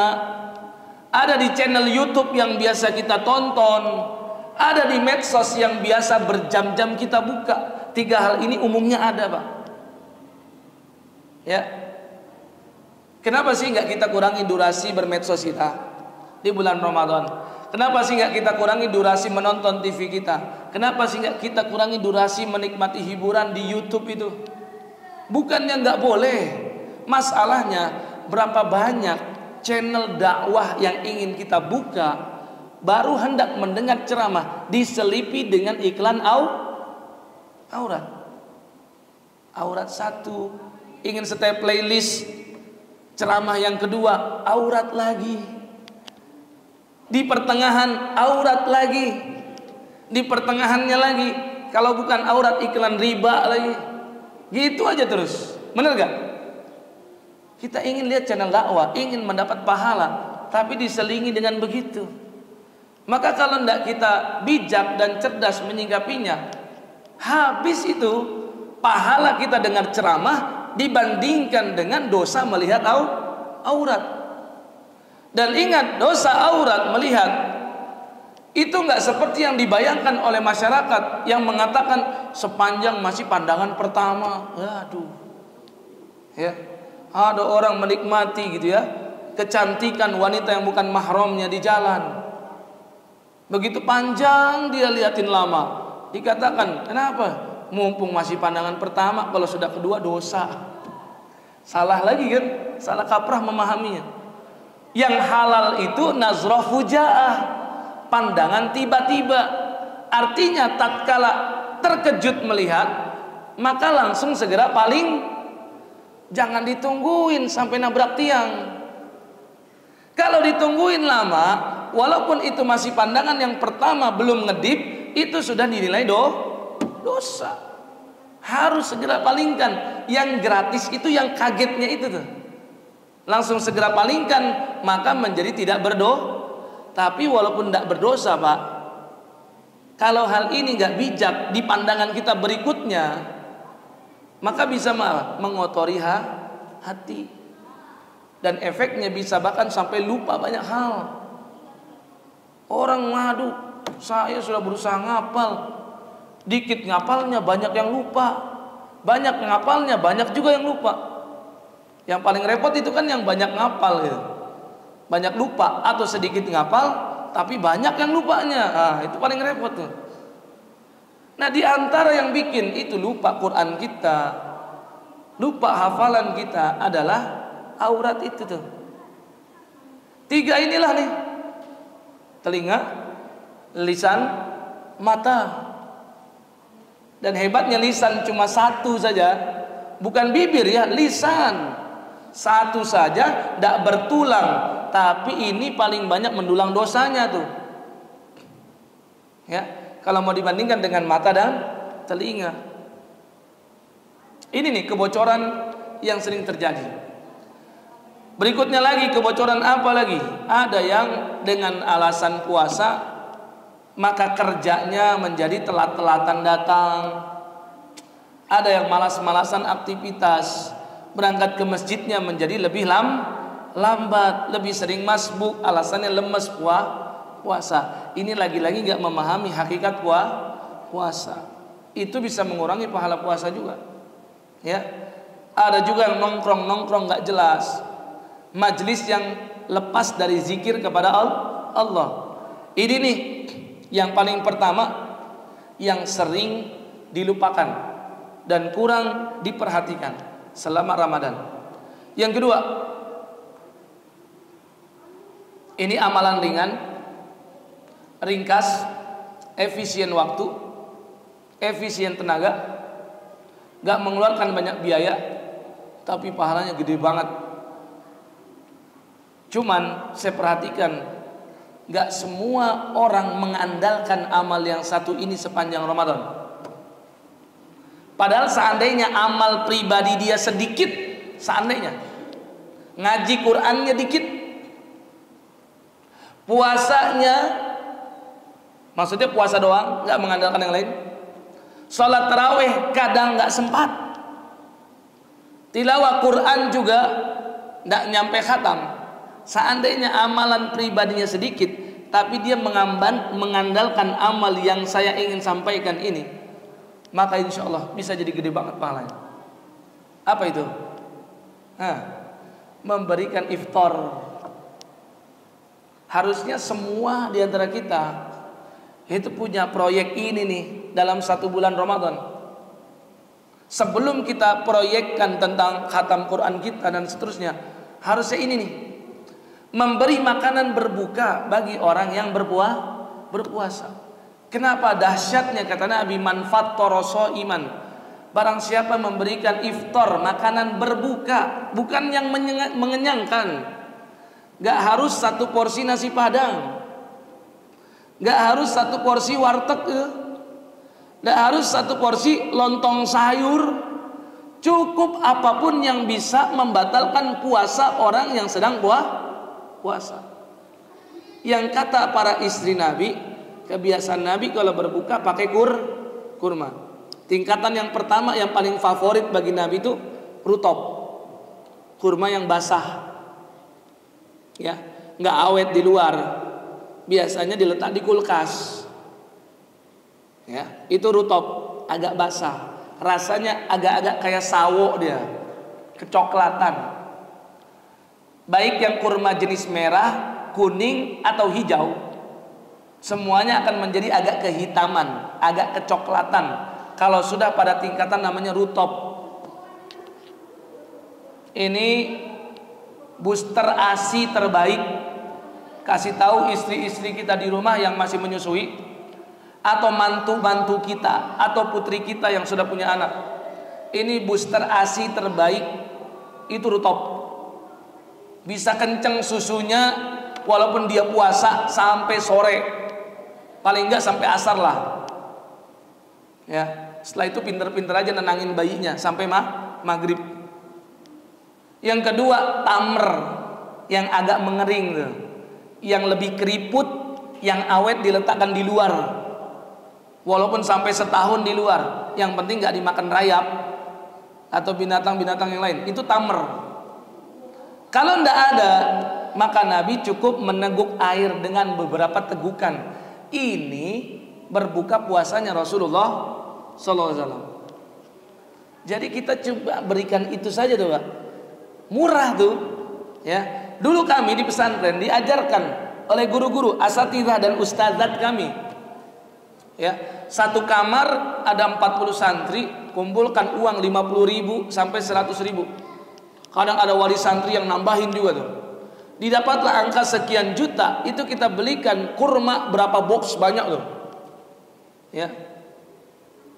ada di channel YouTube yang biasa kita tonton, ada di medsos yang biasa berjam-jam kita buka. Tiga hal ini umumnya ada, Pak. Ya. Kenapa sih nggak kita kurangi durasi bermedsos kita di bulan Ramadan? Kenapa sih nggak kita kurangi durasi menonton TV kita? Kenapa sih nggak kita kurangi durasi menikmati hiburan di YouTube itu? Bukannya nggak boleh, masalahnya berapa banyak channel dakwah yang ingin kita buka, baru hendak mendengar ceramah diselipi dengan iklan aurat. Aurat satu, ingin setel playlist ceramah yang kedua, aurat lagi. Di pertengahan aurat lagi, di pertengahannya lagi, kalau bukan aurat iklan riba lagi, gitu aja terus. Bener gak? Kita ingin lihat channel dakwah, ingin mendapat pahala, tapi diselingi dengan begitu. Maka kalau tidak kita bijak dan cerdas menyikapinya, habis itu pahala kita dengar ceramah dibandingkan dengan dosa melihat aurat. Dan ingat, dosa aurat melihat itu nggak seperti yang dibayangkan oleh masyarakat yang mengatakan sepanjang masih pandangan pertama. Aduh, ya, ada orang menikmati gitu ya kecantikan wanita yang bukan mahramnya di jalan. Begitu panjang dia liatin lama, dikatakan kenapa? Mumpung masih pandangan pertama, kalau sudah kedua dosa. Salah lagi kan? Salah kaprah memahaminya. Yang halal itu nazrah fujaah, pandangan tiba-tiba. Artinya tatkala terkejut melihat, maka langsung segera paling, jangan ditungguin sampai nabrak tiang. Kalau ditungguin lama, walaupun itu masih pandangan yang pertama belum ngedip, itu sudah dinilai dosa. Harus segera palingkan. Yang gratis itu, yang kagetnya itu tuh, langsung segera palingkan, maka menjadi tidak berdosa. Tapi walaupun tidak berdosa, Pak, kalau hal ini nggak bijak di pandangan kita berikutnya, maka bisa mengotori hati, dan efeknya bisa bahkan sampai lupa banyak hal. Orang ngadu, saya sudah berusaha ngapal, dikit ngapalnya banyak yang lupa, banyak ngapalnya banyak juga yang lupa. Yang paling repot itu kan yang banyak ngapal gitu, banyak lupa, atau sedikit ngapal tapi banyak yang lupanya. Nah, itu paling repot tuh. Nah, di antara yang bikin itu lupa Quran kita, lupa hafalan kita adalah aurat itu tuh. Tiga inilah nih: telinga, lisan, mata. Dan hebatnya lisan cuma satu saja, bukan bibir ya, lisan. Satu saja tidak bertulang, tapi ini paling banyak mendulang dosanya tuh. Ya, kalau mau dibandingkan dengan mata dan telinga. Ini nih kebocoran yang sering terjadi. Berikutnya lagi, kebocoran apa lagi? Ada yang dengan alasan puasa, maka kerjanya menjadi telat-telatan datang. Ada yang malas-malasan aktivitas, berangkat ke masjidnya menjadi lebih lambat, lebih sering masbuk, alasannya lemes puasa. ini lagi-lagi nggak memahami hakikat puasa. Itu bisa mengurangi pahala puasa juga. Ya, ada juga yang nongkrong nggak jelas, majelis yang lepas dari zikir kepada Allah. Ini nih yang paling pertama yang sering dilupakan dan kurang diperhatikan selama Ramadan. Yang kedua, ini amalan ringan, ringkas, efisien waktu, efisien tenaga, gak mengeluarkan banyak biaya, tapi pahalanya gede banget. Cuman saya perhatikan, gak semua orang mengandalkan amal yang satu ini sepanjang Ramadan. Padahal seandainya amal pribadi dia sedikit, seandainya ngaji Qur'annya dikit, puasanya, maksudnya puasa doang, nggak mengandalkan yang lain. Sholat tarawih kadang nggak sempat. Tilawah Quran juga nggak nyampe khatam. Seandainya amalan pribadinya sedikit, tapi dia mengandalkan amal yang saya ingin sampaikan ini, maka insya Allah bisa jadi gede banget pahalanya. Apa itu? Memberikan iftar. Harusnya semua di antara kita itu punya proyek ini nih dalam 1 bulan Ramadan. Sebelum kita proyekkan tentang khatam Quran kita dan seterusnya, harusnya ini nih, memberi makanan berbuka bagi orang yang berpuasa. Kenapa dahsyatnya kata Nabi, man fattara shaiman, barang siapa memberikan iftar, makanan berbuka, bukan yang mengenyangkan. Gak harus 1 porsi nasi padang, gak harus 1 porsi warteg, gak harus 1 porsi lontong sayur. Cukup apapun yang bisa membatalkan puasa orang yang sedang puasa. Yang kata para istri Nabi, kebiasaan Nabi kalau berbuka pakai kurma. Tingkatan yang pertama yang paling favorit bagi Nabi itu rutop, kurma yang basah. Ya, nggak awet di luar, biasanya diletak di kulkas. Ya, itu rutop, agak basah, rasanya agak-agak kayak sawo dia, kecoklatan. Baik yang kurma jenis merah, kuning atau hijau, semuanya akan menjadi agak kehitaman, agak kecoklatan. Kalau sudah pada tingkatan namanya rutop. Ini booster ASI terbaik. Kasih tahu istri-istri kita di rumah yang masih menyusui, atau mantu-mantu kita, atau putri kita yang sudah punya anak. Ini booster ASI terbaik, itu rutop. Bisa kenceng susunya walaupun dia puasa sampai sore, paling enggak sampai asar lah. Ya, setelah itu pinter-pinter aja nenangin bayinya sampai maghrib. Yang kedua, tamr yang agak mengering tuh, yang lebih keriput, yang awet diletakkan di luar, walaupun sampai setahun di luar, yang penting nggak dimakan rayap atau binatang-binatang yang lain. Itu tamr. Kalau ndak ada, maka Nabi cukup meneguk air dengan beberapa tegukan. Ini berbuka puasanya Rasulullah SAW. Jadi kita coba berikan itu saja tuh, Pak. Murah tuh, ya. Dulu kami di pesantren diajarkan oleh guru-guru, asatidzah dan ustadzat kami. Ya, 1 kamar ada 40 santri, kumpulkan uang 50.000 sampai 100.000. Kadang ada wali santri yang nambahin juga tuh. Didapatlah angka sekian juta, itu kita belikan kurma berapa box banyak tuh. Ya.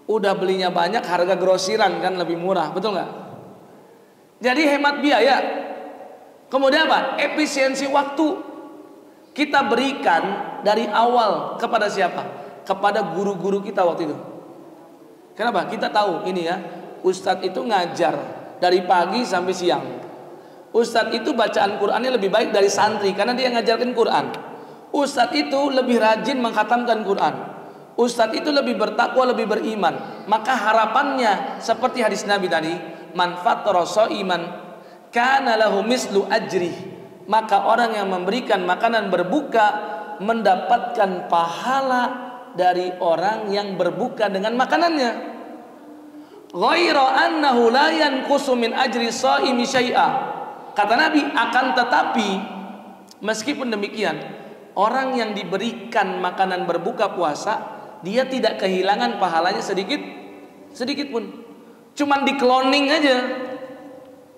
Udah belinya banyak, harga grosiran kan lebih murah, betul nggak? Jadi hemat biaya. Kemudian apa? Efisiensi waktu. Kita berikan dari awal kepada siapa? Kepada guru-guru kita waktu itu. Kenapa? Kita tahu ini ya, ustadz itu ngajar dari pagi sampai siang. Ustadz itu bacaan Qur'annya lebih baik dari santri karena dia ngajarkan Qur'an. Ustadz itu lebih rajin mengkhatamkan Qur'an. Ustadz itu lebih bertakwa, lebih beriman. Maka harapannya seperti hadis Nabi tadi, man fattara shaiman kana lahu mislu ajrih. Maka orang yang memberikan makanan berbuka mendapatkan pahala dari orang yang berbuka dengan makanannya. Ghaira annahu la yanqusu min ajri shaimi syai'a. Kata Nabi, akan tetapi meskipun demikian, orang yang diberikan makanan berbuka puasa, dia tidak kehilangan pahalanya sedikit pun. Cuman di cloning aja.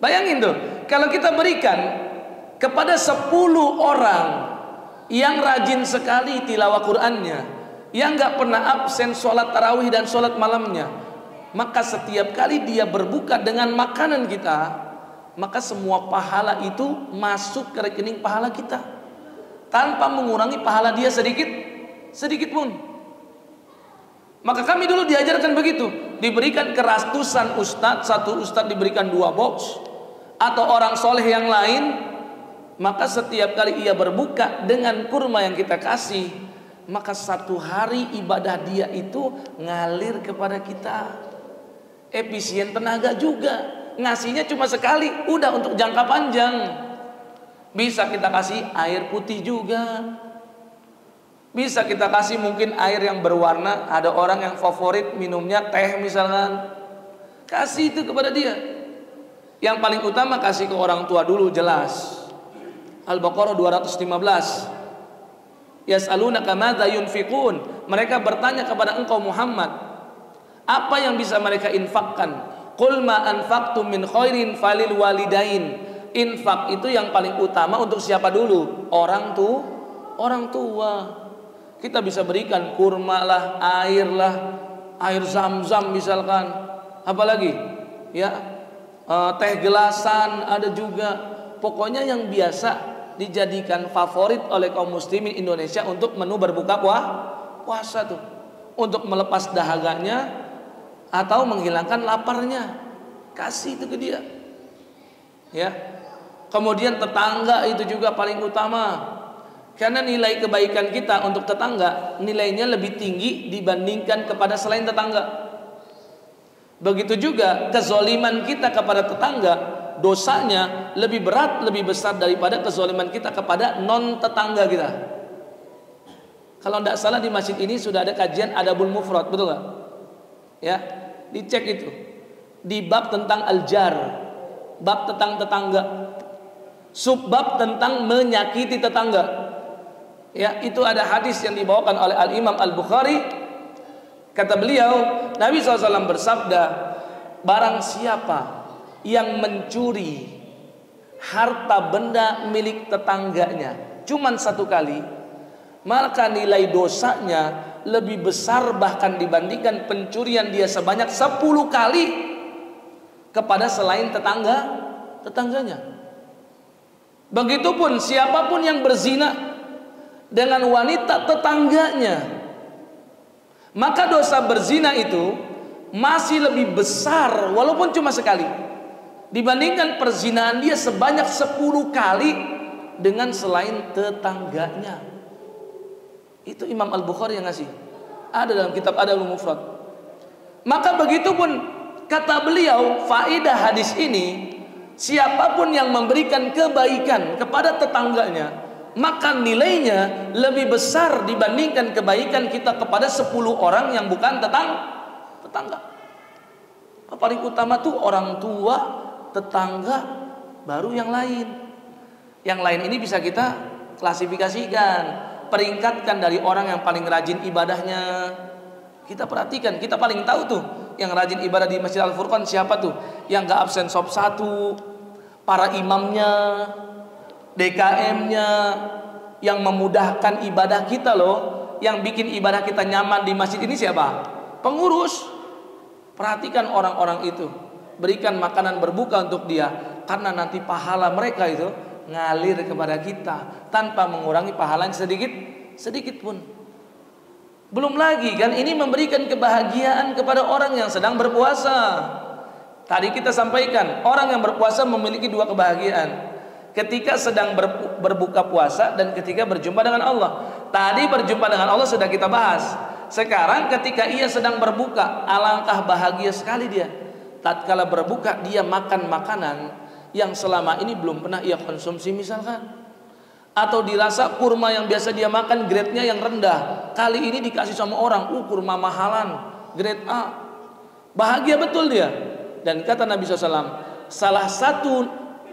Bayangin tuh, kalau kita berikan kepada 10 orang yang rajin sekali tilawah Qur'annya, yang gak pernah absen sholat tarawih dan sholat malamnya, maka setiap kali dia berbuka dengan makanan kita, maka semua pahala itu masuk ke rekening pahala kita tanpa mengurangi pahala dia sedikit pun. Maka kami dulu diajarkan begitu, diberikan ke ratusan ustadz, satu ustadz diberikan 2 box, atau orang soleh yang lain, maka setiap kali ia berbuka dengan kurma yang kita kasih, maka 1 hari ibadah dia itu ngalir kepada kita. Efisien tenaga juga, ngasihnya cuma sekali, udah untuk jangka panjang. Bisa kita kasih air putih juga, bisa kita kasih mungkin air yang berwarna. Ada orang yang favorit minumnya teh misalkan, kasih itu kepada dia. Yang paling utama kasih ke orang tua dulu, jelas. Al-Baqarah 215. Yas'alunaka madza yunfiqun. Mereka bertanya kepada engkau Muhammad, apa yang bisa mereka infakkan? Qul ma anfaqtum min khairin falil walidain. Infak itu yang paling utama untuk siapa dulu? Orang tua. Kita bisa berikan kurma lah, air zam-zam misalkan. Apalagi? Ya, teh gelasan ada juga. Pokoknya yang biasa dijadikan favorit oleh kaum muslimin Indonesia untuk menu berbuka puasa tuh, untuk melepas dahaganya atau menghilangkan laparnya, kasih itu ke dia. Ya. Kemudian tetangga itu juga paling utama, karena nilai kebaikan kita untuk tetangga nilainya lebih tinggi dibandingkan kepada selain tetangga. Begitu juga kezoliman kita kepada tetangga, dosanya lebih berat, lebih besar daripada kezoliman kita kepada non tetangga kita. Kalau tidak salah di masjid ini sudah ada kajian adabul mufrad, betul gak? Ya, dicek itu di bab tentang al-jar, bab tentang tetangga, subbab tentang menyakiti tetangga. Ya, itu ada hadis yang dibawakan oleh Al-Imam Al-Bukhari. Kata beliau, Nabi SAW bersabda, barang siapa yang mencuri harta benda milik tetangganya cuman 1 kali, maka nilai dosanya lebih besar bahkan dibandingkan pencurian dia sebanyak 10 kali kepada selain tetangganya. Begitupun siapapun yang berzina dengan wanita tetangganya, maka dosa berzina itu masih lebih besar walaupun cuma sekali dibandingkan perzinahan dia sebanyak 10 kali dengan selain tetangganya. Itu Imam Al-Bukhari yang ngasih, ada dalam kitab Adabul Mufrad. Maka begitupun kata beliau, faedah hadis ini, siapapun yang memberikan kebaikan kepada tetangganya, maka nilainya lebih besar dibandingkan kebaikan kita kepada 10 orang yang bukan tetangga. Paling utama tuh orang tua, tetangga, baru yang lain. Yang lain ini bisa kita klasifikasikan, peringkatkan dari orang yang paling rajin ibadahnya. Kita perhatikan, kita paling tahu tuh yang rajin ibadah di Masjid Al-Furqan siapa tuh? Yang gak absen shop 1, para imamnya, DKM-nya, yang memudahkan ibadah kita loh, yang bikin ibadah kita nyaman di masjid ini siapa? Pengurus. Perhatikan orang-orang itu, berikan makanan berbuka untuk dia, karena nanti pahala mereka itu ngalir kepada kita tanpa mengurangi pahalanya sedikit pun. Belum lagi kan ini memberikan kebahagiaan kepada orang yang sedang berpuasa. Tadi kita sampaikan, orang yang berpuasa memiliki 2 kebahagiaan, ketika sedang berbuka puasa dan ketika berjumpa dengan Allah. Tadi berjumpa dengan Allah sudah kita bahas. Sekarang ketika ia sedang berbuka, alangkah bahagia sekali dia. Tatkala berbuka dia makan makanan yang selama ini belum pernah ia konsumsi misalkan. Atau dirasa kurma yang biasa dia makan grade-nya yang rendah, kali ini dikasih sama orang, kurma mahalan, grade A. Bahagia betul dia. Dan kata Nabi SAW, salah satu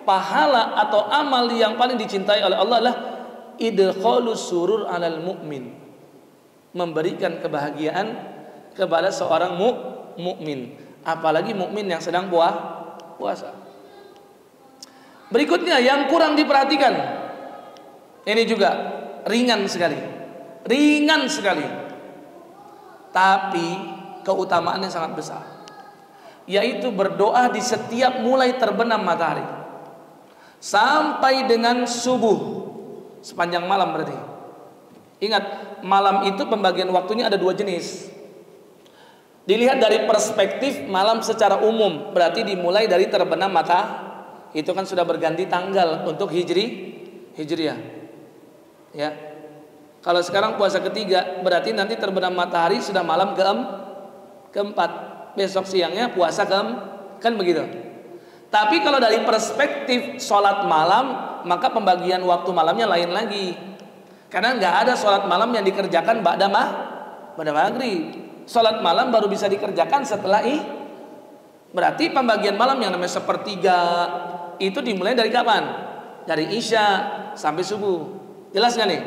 pahala atau amal yang paling dicintai oleh Allah adalah idkhalus surur alal mu'min, memberikan kebahagiaan kepada seorang mukmin, apalagi mukmin yang sedang puasa. Berikutnya yang kurang diperhatikan, ini juga ringan sekali, tapi keutamaannya sangat besar, yaitu berdoa di setiap mulai terbenam matahari sampai dengan subuh, sepanjang malam berarti. Ingat, malam itu pembagian waktunya ada 2 jenis. Dilihat dari perspektif malam secara umum, berarti dimulai dari terbenam matahari. Itu kan sudah berganti tanggal untuk hijriah. Ya. Kalau sekarang puasa ketiga, berarti nanti terbenam matahari sudah malam keempat. Besok siangnya puasa kan begitu. Tapi kalau dari perspektif sholat malam, maka pembagian waktu malamnya lain lagi. Karena nggak ada sholat malam yang dikerjakan ba'da maghrib. Sholat malam baru bisa dikerjakan setelah berarti pembagian malam yang namanya sepertiga itu dimulai dari kapan? Dari isya sampai subuh. Jelas nggak nih?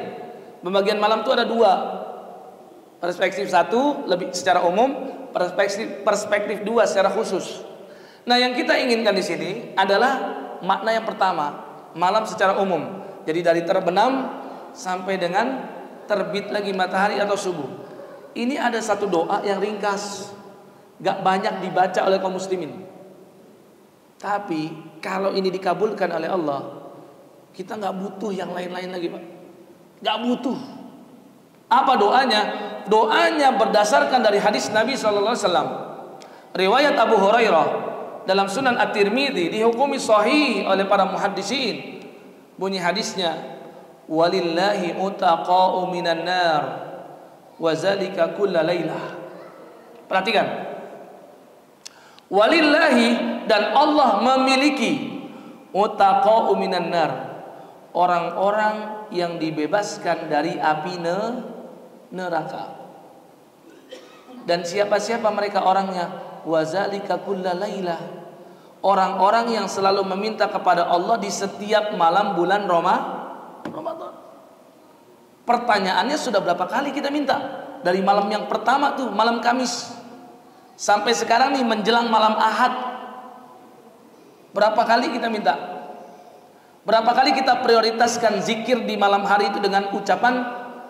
Pembagian malam itu ada 2. Perspektif 1 lebih secara umum, perspektif 2 secara khusus. Nah, yang kita inginkan di sini adalah makna yang pertama, malam secara umum. Jadi dari terbenam sampai dengan terbit lagi matahari atau subuh. Ini ada satu doa yang ringkas, gak banyak dibaca oleh kaum muslimin. Tapi kalau ini dikabulkan oleh Allah, kita gak butuh yang lain-lain lagi, Pak. Gak butuh. Apa doanya? Doanya berdasarkan dari hadis Nabi SAW. Riwayat Abu Hurairah dalam Sunan At-Tirmidzi, dihukumi sahih oleh para muhaddisin. Bunyi hadisnya, walillahi utaqa'u minan nar wa zalika kulla lailah. Perhatikan. Walillahi, dan Allah memiliki utaqa'u minan nar, orang-orang yang dibebaskan dari api neraka. Dan siapa-siapa mereka orangnya? Wa zalika kulla lailah, orang-orang yang selalu meminta kepada Allah di setiap malam bulan Ramadan. Pertanyaannya, sudah berapa kali kita minta? Dari malam yang pertama tuh, malam Kamis, sampai sekarang nih menjelang malam Ahad. Berapa kali kita minta? Berapa kali kita prioritaskan zikir di malam hari itu dengan ucapan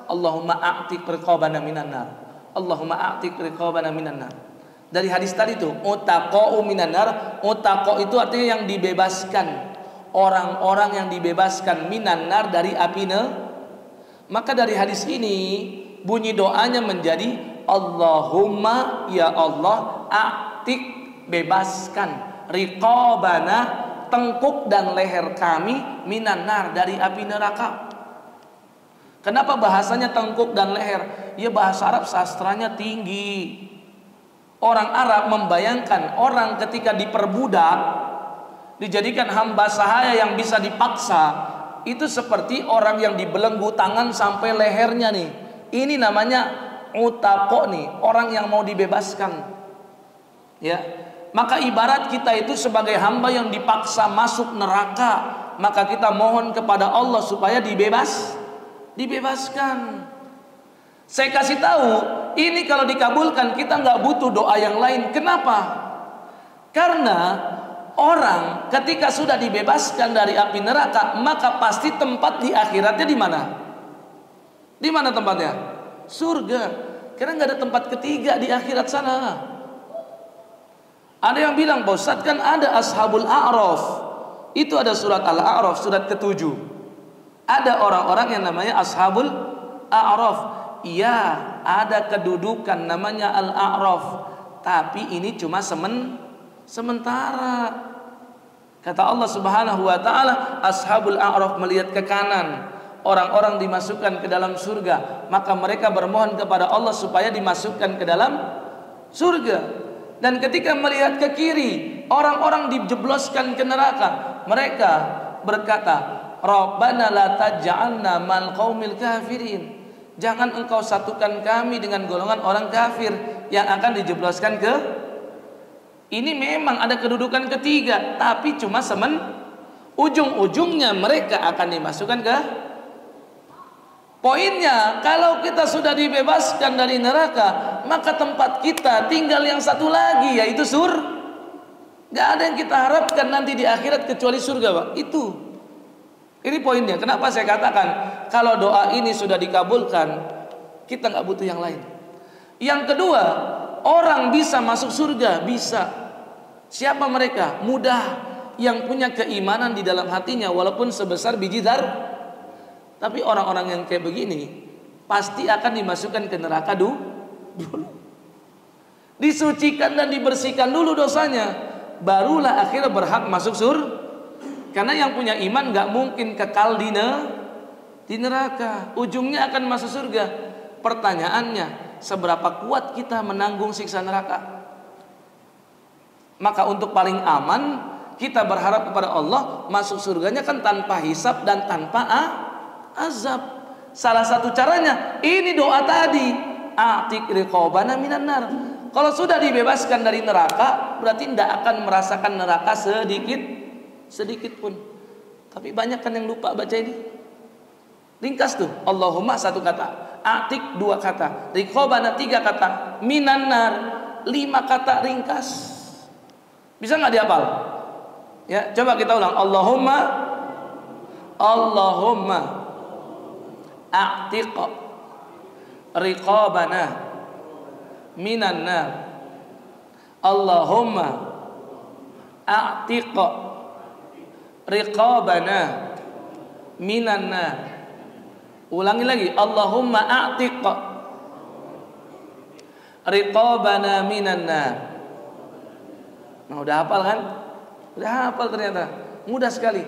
Allahumma a'tiq riqabana minan nar, Allahumma a'tiq riqabana minan nar. Dari hadis tadi tuh, utaqa'u minan nar, utaqo itu artinya yang dibebaskan, orang-orang yang dibebaskan minan nar dari api Maka dari hadis ini bunyi doanya menjadi Allahumma, ya Allah, a'tiq, bebaskan, riqabana, tengkuk dan leher kami, minan nar, dari api neraka. Kenapa bahasanya tengkuk dan leher? Ya, bahasa Arab sastranya tinggi. Orang Arab membayangkan orang ketika diperbudak, dijadikan hamba sahaya yang bisa dipaksa, itu seperti orang yang dibelenggu tangan sampai lehernya nih. Ini namanya utaqo nih, orang yang mau dibebaskan. Ya. Maka ibarat kita itu sebagai hamba yang dipaksa masuk neraka, maka kita mohon kepada Allah supaya dibebaskan. Saya kasih tahu, ini kalau dikabulkan kita nggak butuh doa yang lain. Kenapa? Karena orang ketika sudah dibebaskan dari api neraka, maka pasti tempat di akhiratnya di mana? Di mana tempatnya? Surga. Karena nggak ada tempat ketiga di akhirat sana. Ada yang bilang, Pak Ustadz, kan ada Ashabul A'raf. Itu ada surat Al-A'raf, surat ke-7. Ada orang-orang yang namanya Ashabul A'raf. Iya, ada kedudukan namanya Al-A'raf. Tapi ini cuma sementara. Kata Allah Subhanahu wa taala, Ashabul A'raf melihat ke kanan, orang-orang dimasukkan ke dalam surga, maka mereka bermohon kepada Allah supaya dimasukkan ke dalam surga. Dan ketika melihat ke kiri, orang-orang dijebloskan ke neraka, mereka berkata, Rabbana la taj'alna mal qaumil kafirin. Jangan engkau satukan kami dengan golongan orang kafir yang akan dijebloskan ke. Ini memang ada kedudukan ketiga, tapi cuma ujung-ujungnya mereka akan dimasukkan ke. Poinnya, kalau kita sudah dibebaskan dari neraka, maka tempat kita tinggal yang satu lagi, yaitu Gak ada yang kita harapkan nanti di akhirat kecuali surga, Pak. Ini poinnya. Kenapa saya katakan kalau doa ini sudah dikabulkan, kita nggak butuh yang lain. Yang kedua, orang bisa masuk surga, bisa. Siapa mereka? Mudah, yang punya keimanan di dalam hatinya walaupun sebesar biji zarah. Tapi orang-orang yang kayak begini pasti akan dimasukkan ke neraka dulu. Disucikan dan dibersihkan dulu dosanya, barulah akhirnya berhak masuk surga. Karena yang punya iman gak mungkin kekal di neraka. Ujungnya akan masuk surga. Pertanyaannya, seberapa kuat kita menanggung siksa neraka? Maka untuk paling aman, kita berharap kepada Allah masuk surganya kan tanpa hisab dan tanpa azab. Salah satu caranya ini doa tadi, a'tiq riqabana minan nar. Kalau sudah dibebaskan dari neraka, berarti tidak akan merasakan neraka sedikit pun. Tapi banyak kan yang lupa baca ini. Ringkas tuh, Allahumma satu kata, a'tiq dua kata, riqabana tiga kata, minan nar 5 kata ringkas. Bisa nggak dihafal? Ya, coba kita ulang. Allahumma a'tiq riqabana minan nar. Allahumma a'tiq riqabana minan nar. Ulangi lagi. Allahumma a'tiq riqabana minan nar. Nah, udah hafal kan? Udah hafal ternyata. Mudah sekali.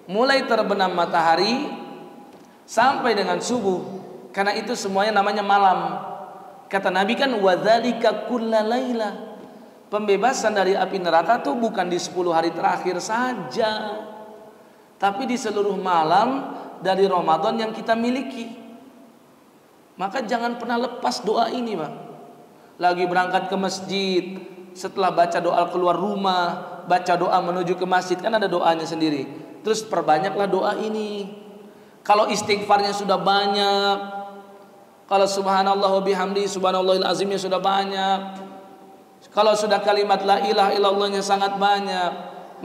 Mulai terbenam matahari sampai dengan subuh. Karena itu semuanya namanya malam. Kata Nabi kan wadzalika kullalaila. Pembebasan dari api neraka tuh bukan di 10 hari terakhir saja, tapi di seluruh malam dari Ramadan yang kita miliki. Maka jangan pernah lepas doa ini, Pak. Lagi berangkat ke masjid, setelah baca doa keluar rumah, baca doa menuju ke masjid, kan ada doanya sendiri. Terus perbanyaklah doa ini. Kalau istighfarnya sudah banyak, kalau subhanallah wa bihamdi subhanallahil azimnya sudah banyak, kalau sudah kalimat la ilaha illallahnya sangat banyak,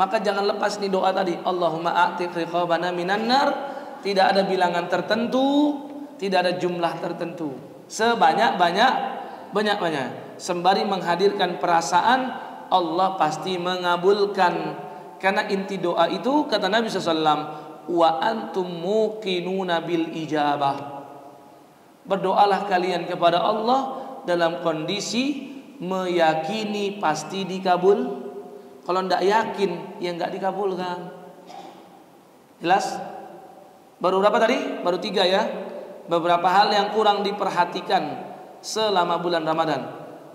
maka jangan lepas nih doa tadi. Allahumma a'tiq riqabana minan nar. Tidak ada bilangan tertentu, tidak ada jumlah tertentu. Sebanyak-banyak. Sembari menghadirkan perasaan, Allah pasti mengabulkan. Karena inti doa itu kata Nabi SAW, wa antum muqinuna bil ijabah. Berdoalah kalian kepada Allah dalam kondisi meyakini pasti dikabul. Kalau tidak yakin, ya nggak dikabulkan. Jelas? Baru berapa tadi? Baru 3 ya. Beberapa hal yang kurang diperhatikan selama bulan Ramadan.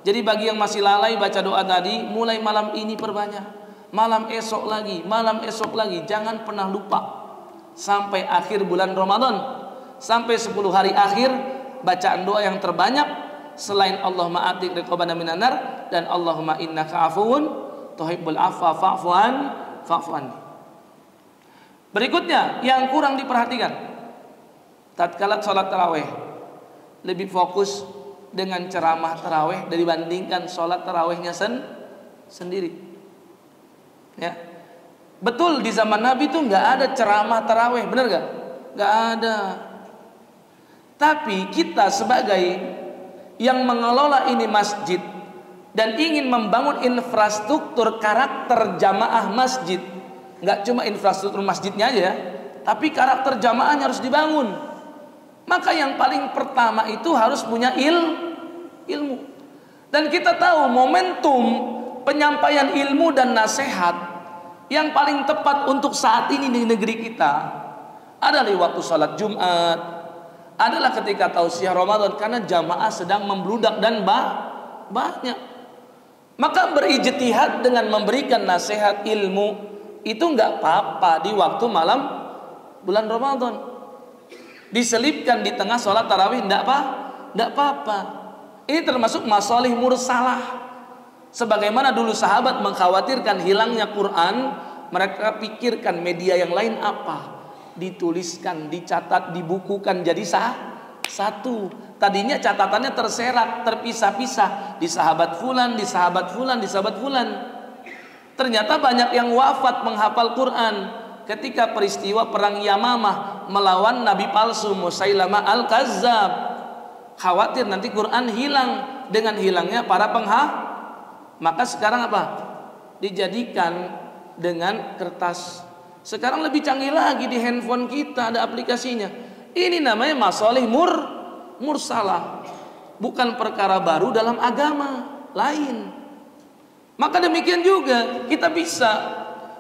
Jadi bagi yang masih lalai baca doa tadi, mulai malam ini perbanyak, malam esok lagi, jangan pernah lupa sampai akhir bulan Ramadan, sampai 10 hari akhir bacaan doa yang terbanyak selain Allahumma a'tiq riqabana minan nar dan Allahumma innaka afuwun tuhibbul afwa fa'fu anni. Berikutnya yang kurang diperhatikan, tatkala salat tarawih lebih fokus dengan ceramah tarawih dibandingkan sholat tarawihnya sendiri. Ya, betul di zaman Nabi itu nggak ada ceramah tarawih, benar nggak? Nggak ada. Tapi kita sebagai yang mengelola ini masjid dan ingin membangun infrastruktur karakter jamaah masjid, nggak cuma infrastruktur masjidnya aja, tapi karakter jamaahnya harus dibangun. Maka yang paling pertama itu harus punya ilmu. Dan kita tahu momentum penyampaian ilmu dan nasihat yang paling tepat untuk saat ini di negeri kita adalah di waktu sholat Jumat, adalah ketika tausiah Ramadan, karena jamaah sedang membludak dan banyak. Maka berijtihad dengan memberikan nasihat ilmu itu nggak apa-apa di waktu bulan Ramadan. Diselipkan di tengah sholat tarawih, tidak apa-apa. Ini termasuk masalih mursalah. Sebagaimana dulu sahabat mengkhawatirkan hilangnya Quran, mereka pikirkan media yang lain apa, dituliskan, dicatat, dibukukan jadi satu. Tadinya catatannya terserak, terpisah-pisah, di sahabat fulan, di sahabat fulan, di sahabat fulan. Ternyata banyak yang wafat menghafal Quran ketika peristiwa perang Yamamah melawan nabi palsu Musailamah al-Kazzab. Khawatir nanti Quran hilang dengan hilangnya para maka sekarang apa? Dijadikan dengan kertas. Sekarang lebih canggih lagi, di handphone kita ada aplikasinya. Ini namanya masalih mursalah, bukan perkara baru dalam agama lain. Maka demikian juga kita bisa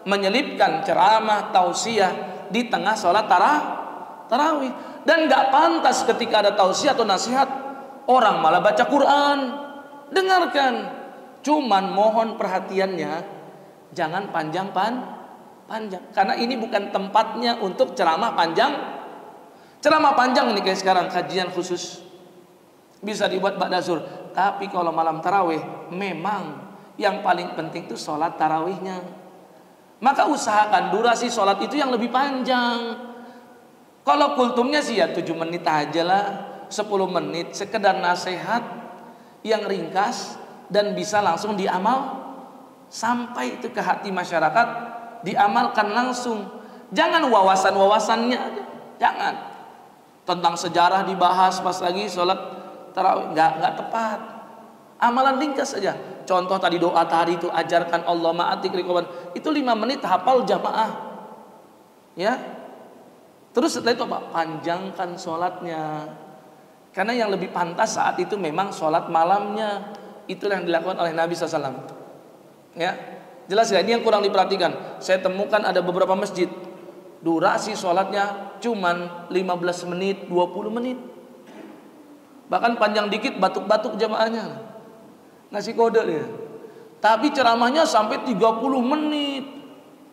menyelipkan ceramah tausiah di tengah sholat tarawih. Dan gak pantas ketika ada tausiah atau nasihat orang malah baca Quran. Dengarkan, cuman mohon perhatiannya jangan panjang, karena ini bukan tempatnya untuk ceramah panjang. Ceramah panjang ini kayak sekarang kajian khusus bisa dibuat ba'da zuhur. Tapi kalau malam tarawih memang yang paling penting itu sholat tarawihnya. Maka usahakan durasi sholat itu yang lebih panjang. Kalau kultumnya sih ya 7 menit aja lah, 10 menit, sekedar nasihat yang ringkas dan bisa langsung diamal sampai itu ke hati masyarakat, diamalkan langsung. Jangan wawasan-wawasannya aja, jangan. Tentang sejarah dibahas pas lagi sholat tarawih, nggak tepat. Amalan ringkas saja. Contoh tadi doa tadi itu, ajarkan Allah ma'atik rikoban, itu 5 menit hafal jamaah, ya. Terus setelah itu apa? Panjangkan sholatnya, karena yang lebih pantas saat itu memang sholat malamnya. Itulah yang dilakukan oleh Nabi SAW. Ya, jelas ya. Ini yang kurang diperhatikan. Saya temukan ada beberapa masjid durasi sholatnya cuman 15 menit, 20 menit. Bahkan panjang dikit batuk-batuk jamaahnya, ngasih kode dia. Tapi ceramahnya sampai 30 menit,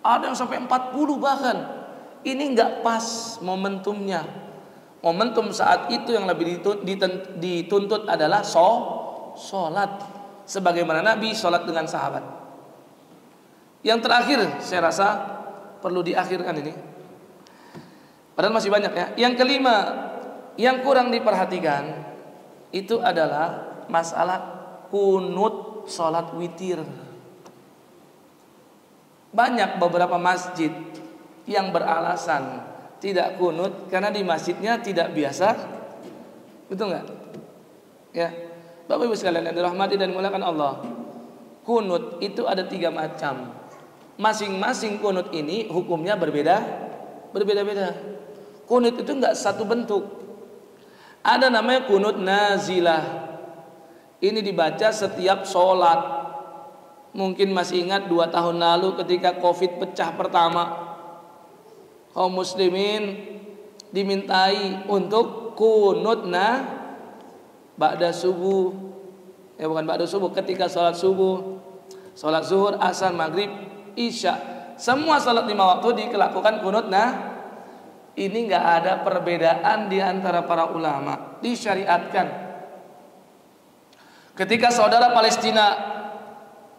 ada yang sampai 40 bahkan. Ini nggak pas momentumnya. Momentum saat itu yang lebih dituntut adalah sholat, sebagaimana Nabi sholat dengan sahabat. Yang terakhir saya rasa perlu diakhirkan ini, padahal masih banyak ya. Yang kelima yang kurang diperhatikan itu adalah masalah kunut sholat witir. Banyak beberapa masjid yang beralasan tidak kunut karena di masjidnya tidak biasa, betul nggak? Ya, Bapak Ibu sekalian yang dirahmati dan dimuliakan Allah, kunut itu ada 3 macam. Masing-masing kunut ini hukumnya berbeda-beda. Kunut itu nggak satu bentuk. Ada namanya kunut nazilah. Ini dibaca setiap sholat. Mungkin masih ingat 2 tahun lalu ketika Covid pecah pertama, kaum muslimin dimintai untuk kunut ba'da subuh. Ya, bukan ba'da subuh, ketika sholat subuh, sholat zuhur, asar, maghrib, isya, semua sholat 5 waktu dilakukan kunut. Ini nggak ada perbedaan di antara para ulama, disyariatkan. Ketika saudara Palestina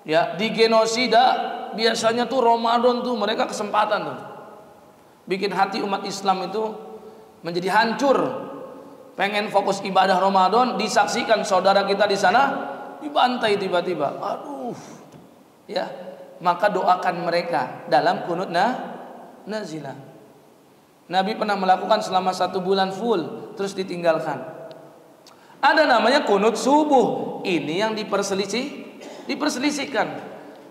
ya digenosida, biasanya tuh Ramadan tuh mereka kesempatan tuh bikin hati umat Islam itu menjadi hancur, pengen fokus ibadah Ramadan, disaksikan saudara kita di sana dibantai tiba-tiba. Aduh, ya, maka doakan mereka dalam kunut nazilah. Nabi pernah melakukan selama 1 bulan full, terus ditinggalkan. Ada namanya kunut subuh. Ini yang diperselisihkan.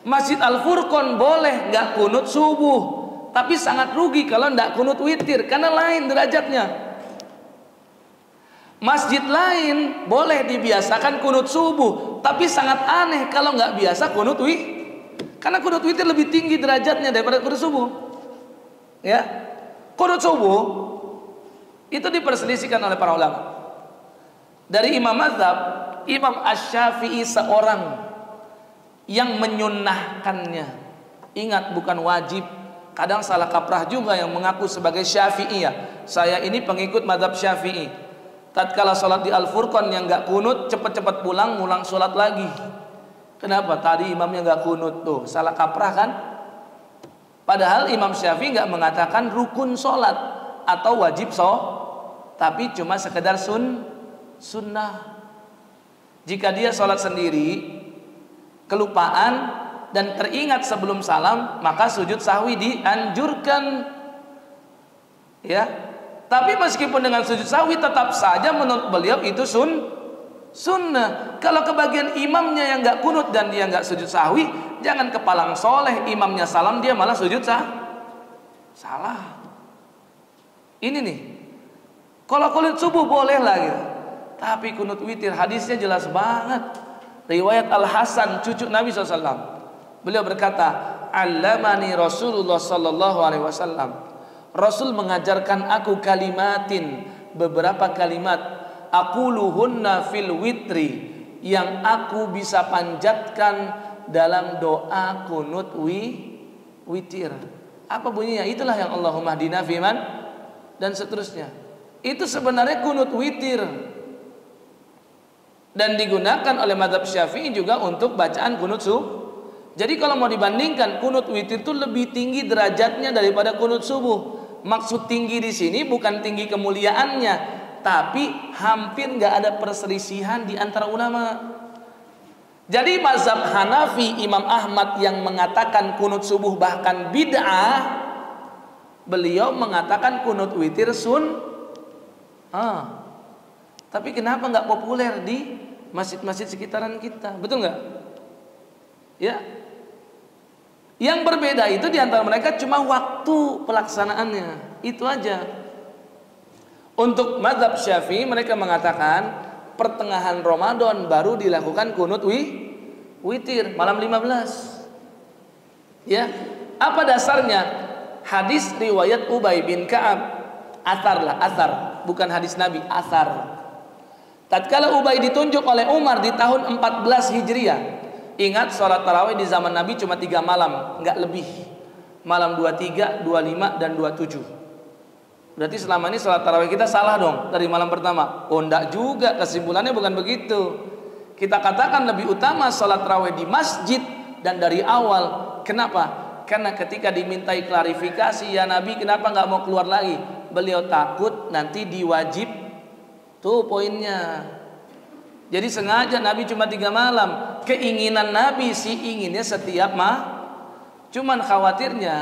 Masjid Al-Furqan boleh nggak kunut subuh, tapi sangat rugi kalau nggak kunut witir, karena lain derajatnya. Masjid lain boleh dibiasakan kunut subuh, tapi sangat aneh kalau nggak biasa kunut karena kunut witir lebih tinggi derajatnya daripada kunut subuh. Ya, kunut subuh itu diperselisihkan oleh para ulama. Dari Imam Mazhab, Imam Asy-Syafi'i seorang yang menyunnahkannya. Ingat, bukan wajib. Kadang salah kaprah juga yang mengaku sebagai Syafi'iyah. Saya ini pengikut mazhab Syafi'i. Tatkala sholat di Al-Furqan yang nggak kunut, cepat-cepat pulang, ngulang sholat lagi. Kenapa? Tadi imamnya nggak kunut, tuh salah kaprah kan? Padahal Imam Syafi'i nggak mengatakan rukun sholat atau wajib tapi cuma sekedar sunnah. Jika dia sholat sendiri, kelupaan dan teringat sebelum salam, maka sujud sahwi dianjurkan. Ya. Tapi meskipun dengan sujud sahwi tetap saja menurut beliau itu sunnah. Kalau kebagian imamnya yang nggak kunut dan dia nggak sujud sahwi, jangan kepalang soleh, imamnya salam dia malah sujud salah. Ini nih. Kalau kulit subuh boleh lah gitu. Tapi kunut witir hadisnya jelas banget. Riwayat Al-Hasan cucu Nabi SAW. Beliau berkata, "Allamani Rasulullah sallallahu alaihi wasallam." Rasul mengajarkan aku kalimatin, beberapa kalimat, aquluhunna fil witri, yang aku bisa panjatkan dalam doa kunut witir. Apa bunyinya? Itulah yang Allahumma hdina fiman dan seterusnya. Itu sebenarnya kunut witir. Dan digunakan oleh mazhab Syafi'i juga untuk bacaan kunut subuh. Jadi kalau mau dibandingkan, kunut witir itu lebih tinggi derajatnya daripada kunut subuh. Maksud tinggi di sini bukan tinggi kemuliaannya, tapi hampir nggak ada perselisihan di antara ulama. Jadi mazhab Hanafi, Imam Ahmad yang mengatakan kunut subuh bahkan bid'ah, beliau mengatakan kunut witir tapi kenapa nggak populer di masjid-masjid sekitaran kita? Betul nggak? Ya. Yang berbeda itu di antara mereka cuma waktu pelaksanaannya. Itu aja. Untuk mazhab Syafi'i mereka mengatakan pertengahan Ramadan baru dilakukan kunut witir malam 15. Ya. Apa dasarnya? Hadis riwayat Ubay bin Ka'ab. Asar, bukan hadis Nabi, asar. Tatkala Ubay ditunjuk oleh Umar di tahun 14 Hijriah. Ingat sholat tarawih di zaman Nabi cuma 3 malam, nggak lebih. Malam 23, 25 dan 27. Berarti selama ini sholat tarawih kita salah dong dari malam pertama. Oh enggak juga, kesimpulannya bukan begitu. Kita katakan lebih utama sholat tarawih di masjid dan dari awal. Kenapa? Karena ketika dimintai klarifikasi, ya Nabi kenapa nggak mau keluar lagi? Beliau takut nanti diwajib. Tuh poinnya. Jadi sengaja Nabi cuma 3 malam. Keinginan Nabi sih inginnya setiap cuman khawatirnya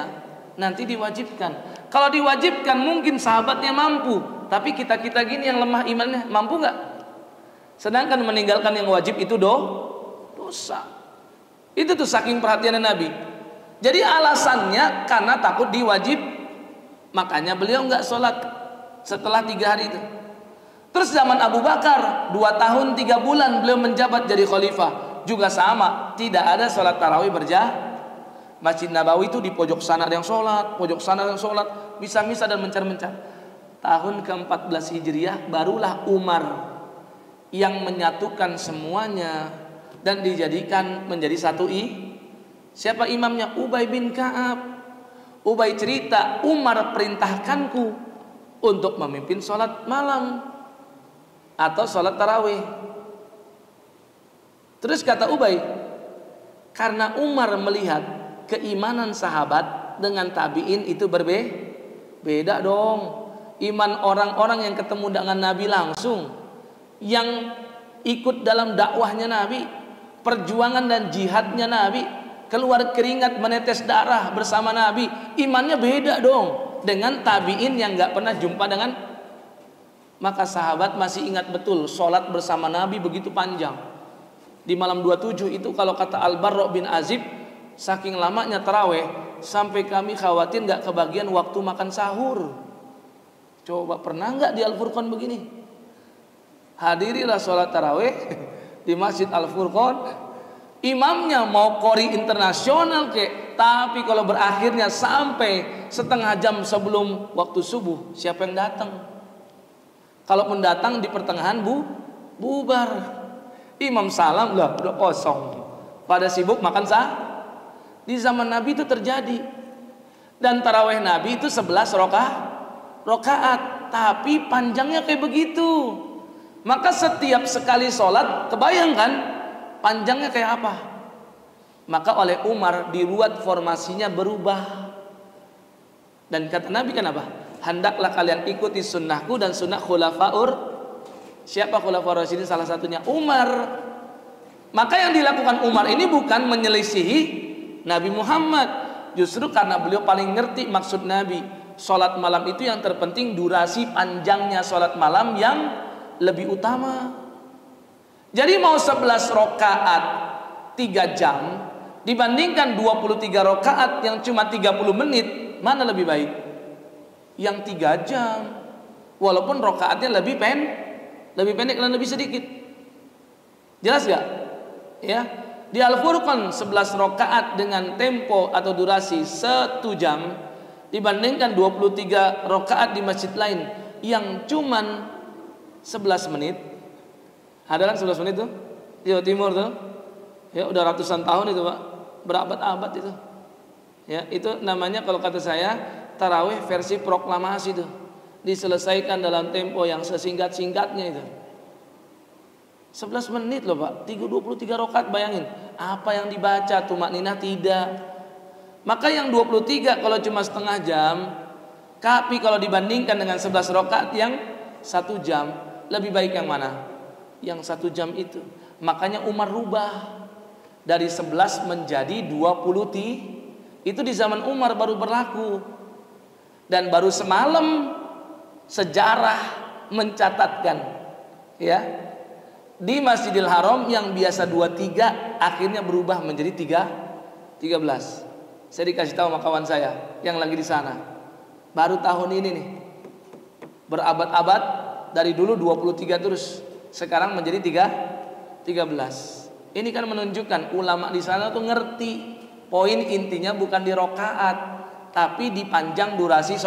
nanti diwajibkan. Kalau diwajibkan mungkin sahabatnya mampu, tapi kita gini yang lemah imannya mampu nggak? Sedangkan meninggalkan yang wajib itu dosa. Itu tuh saking perhatiannya Nabi. Jadi alasannya karena takut diwajib, makanya beliau nggak sholat setelah 3 hari itu. Terus zaman Abu Bakar 2 tahun 3 bulan beliau menjabat jadi khalifah, juga sama, tidak ada sholat tarawih berjamaah. Masjid Nabawi itu di pojok sana ada yang sholat, pojok sana ada yang sholat, bisa-bisa dan mencar-mencar. Tahun ke-14 Hijriah barulah Umar yang menyatukan semuanya dan dijadikan menjadi satu siapa imamnya? Ubay bin Ka'ab. Ubay cerita, Umar perintahkanku untuk memimpin sholat malam atau sholat tarawih. Terus kata Ubay, karena Umar melihat keimanan sahabat dengan tabi'in itu beda dong. Iman orang-orang yang ketemu dengan Nabi langsung, yang ikut dalam dakwahnya Nabi, perjuangan dan jihadnya Nabi, keluar keringat menetes darah bersama Nabi, imannya beda dong dengan tabi'in yang gak pernah jumpa dengan. Maka sahabat masih ingat betul sholat bersama Nabi begitu panjang. Di malam 27 itu kalau kata Al-Barra bin Azib, saking lamanya taraweh sampai kami khawatir gak kebagian waktu makan sahur. Coba pernah gak di Al-Furqan begini? Hadirilah sholat taraweh di Masjid Al-Furqan. Imamnya mau qori internasional tapi kalau berakhirnya sampai setengah jam sebelum waktu subuh, siapa yang datang? Kalaupun datang di pertengahan bubar. Imam salam lah udah kosong. Pada sibuk makan Di zaman Nabi itu terjadi. Dan tarawih Nabi itu 11 rakaat, tapi panjangnya kayak begitu. Maka setiap sekali sholat, kebayangkan panjangnya kayak apa? Maka oleh Umar dibuat formasinya berubah. Dan kata Nabi kan apa? Hendaklah kalian ikuti sunnahku dan sunnah khulafaur. Siapa khulafaur rasyidin? Salah satunya Umar. Maka yang dilakukan Umar ini bukan menyelisihi Nabi Muhammad, justru karena beliau paling ngerti maksud Nabi. Sholat malam itu yang terpenting durasi panjangnya sholat malam yang lebih utama. Jadi mau 11 rakaat 3 jam dibandingkan 23 rakaat yang cuma 30 menit, mana lebih baik? Yang 3 jam, walaupun rakaatnya lebih pendek dan lebih sedikit. Jelas gak? Ya, di Al-Furqan 11 rakaat dengan tempo atau durasi 1 jam dibandingkan 23 rakaat di masjid lain yang cuman 11 menit. Ada kan 11 menit tuh di Jawa Timur tuh. Ya, udah ratusan tahun itu, Pak. Berabad-abad itu. Ya, itu namanya kalau kata saya tarawih versi proklamasi tuh. Diselesaikan dalam tempo yang sesingkat-singkatnya itu. 11 menit loh Pak, 23 rakaat, bayangin. Apa yang dibaca, tumakninah tidak. Maka yang 23 kalau cuma setengah jam, tapi kalau dibandingkan dengan 11 rakaat yang 1 jam, lebih baik yang mana? Yang 1 jam itu. Makanya Umar rubah dari 11 menjadi 20. Itu di zaman Umar baru berlaku. Dan baru semalam sejarah mencatatkan, ya, di Masjidil Haram yang biasa 23 akhirnya berubah menjadi 13. Saya dikasih tahu sama kawan saya yang lagi di sana. Baru tahun ini nih. Berabad-abad dari dulu 23 terus, sekarang menjadi 13. Ini kan menunjukkan ulama di sana tuh ngerti. Poin intinya bukan di rakaat, tapi di panjang durasi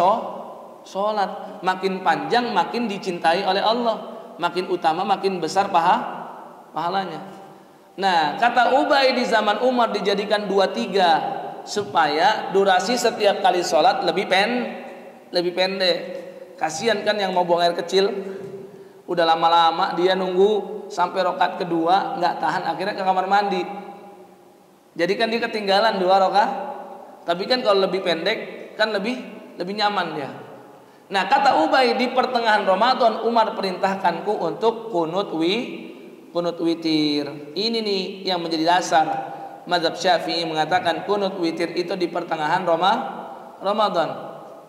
sholat. Makin panjang makin dicintai oleh Allah, makin utama makin besar pahalanya. Nah, kata Ubay di zaman Umar dijadikan 23 supaya durasi setiap kali sholat lebih pendek. Kasihan kan yang mau buang air kecil, udah lama-lama dia nunggu sampai rakaat kedua nggak tahan, akhirnya ke kamar mandi. Jadi kan dia ketinggalan 2 rakaat. Tapi kan kalau lebih pendek kan lebih nyaman dia. Nah, kata Ubay, di pertengahan Ramadan Umar perintahkanku untuk kunut witir. Ini nih yang menjadi dasar mazhab Syafi'i, mengatakan kunut witir itu di pertengahan Ramadan.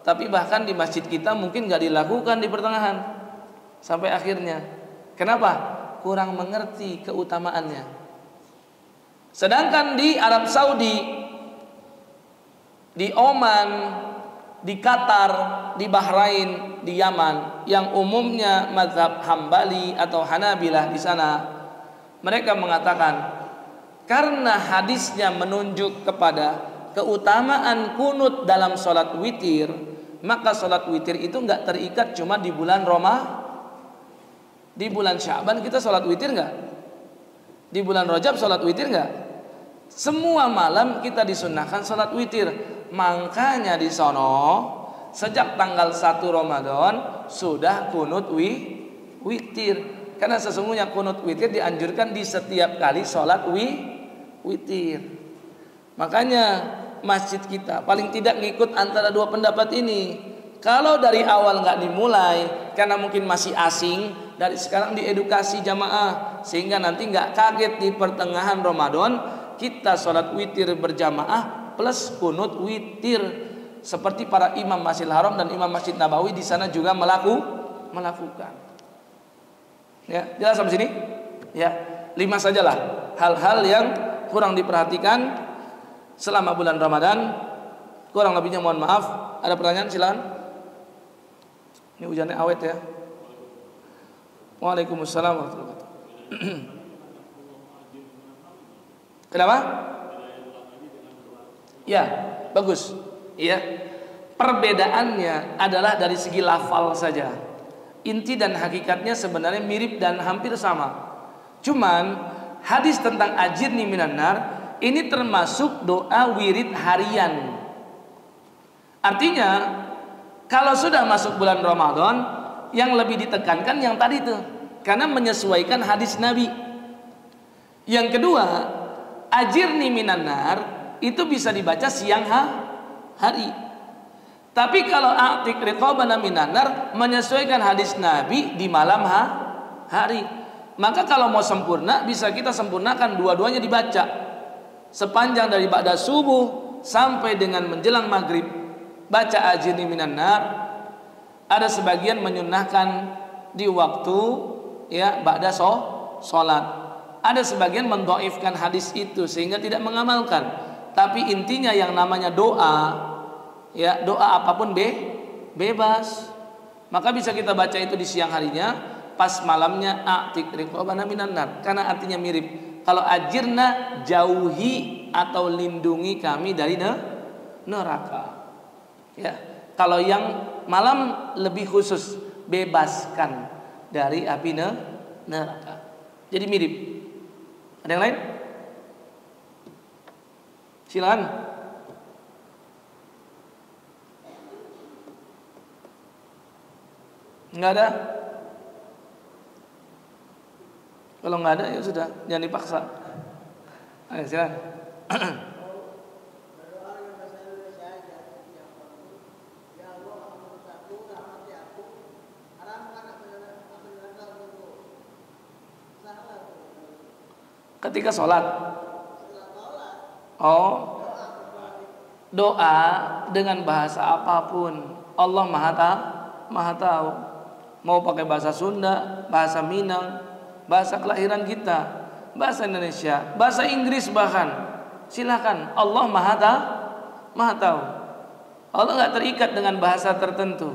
Tapi bahkan di masjid kita mungkin gak dilakukan di pertengahan sampai akhirnya. Kenapa? Kurang mengerti keutamaannya. Sedangkan di Arab Saudi, di Oman, di Qatar, di Bahrain, di Yaman, yang umumnya mazhab Hambali atau Hanabilah di sana, mereka mengatakan karena hadisnya menunjuk kepada keutamaan kunut dalam sholat witir, maka sholat witir itu nggak terikat cuma di bulan di bulan Sya'ban kita sholat witir nggak? Di bulan Rajab sholat witir nggak? Semua malam kita disunnahkan sholat witir. Makanya di sono sejak tanggal 1 Ramadan sudah kunut witir. Karena sesungguhnya kunut witir dianjurkan di setiap kali sholat witir. Makanya masjid kita paling tidak ngikut antara dua pendapat ini. Kalau dari awal nggak dimulai karena mungkin masih asing, dari sekarang diedukasi jamaah sehingga nanti nggak kaget di pertengahan Ramadan kita sholat witir berjamaah plus kunut witir seperti para imam Masjidil Haram dan imam Masjid Nabawi di sana juga melakukan. Ya, jelas sampai sini? Ya, 5 sajalah hal-hal yang kurang diperhatikan selama bulan Ramadan. Kurang lebihnya mohon maaf. Ada pertanyaan silakan. Ini hujannya awet ya. Waalaikumsalam warahmatullahi wabarakatuh. Kenapa? Ya, bagus. Iya. Perbedaannya adalah dari segi lafal saja. Inti dan hakikatnya sebenarnya mirip dan hampir sama. Cuman hadis tentang ajirni minan nar ini termasuk doa wirid harian. Artinya kalau sudah masuk bulan Ramadan, yang lebih ditekankan yang tadi itu, karena menyesuaikan hadis Nabi. Yang kedua, ajirni minan nar itu bisa dibaca siang hari. Tapi kalau a'tiq riqabana minan nar menyesuaikan hadis Nabi di malam hari. Maka kalau mau sempurna bisa kita sempurnakan dua-duanya dibaca. Sepanjang dari ba'da subuh sampai dengan menjelang maghrib baca ajirni minan nar. Ada sebagian menyunnahkan di waktu ya ba'da sholat. Ada sebagian mendhaifkan hadis itu sehingga tidak mengamalkan. Tapi intinya yang namanya doa, ya doa apapun bebas. Maka bisa kita baca itu di siang harinya, pas malamnya a'tiq riqabana minan nar. Karena artinya mirip. Kalau ajirna jauhi atau lindungi kami dari neraka. Ya. Kalau yang malam lebih khusus, bebaskan dari api neraka. Jadi mirip. Ada yang lain? Silakan. Enggak ada? Kalau enggak ada ya sudah, jangan dipaksa. Ayo silakan. Ketika sholat, doa dengan bahasa apapun, Allah maha tahu. Mau pakai bahasa Sunda, bahasa Minang, bahasa kelahiran kita, bahasa Indonesia, bahasa Inggris bahkan, silakan. Allah maha tahu. Allah nggak terikat dengan bahasa tertentu.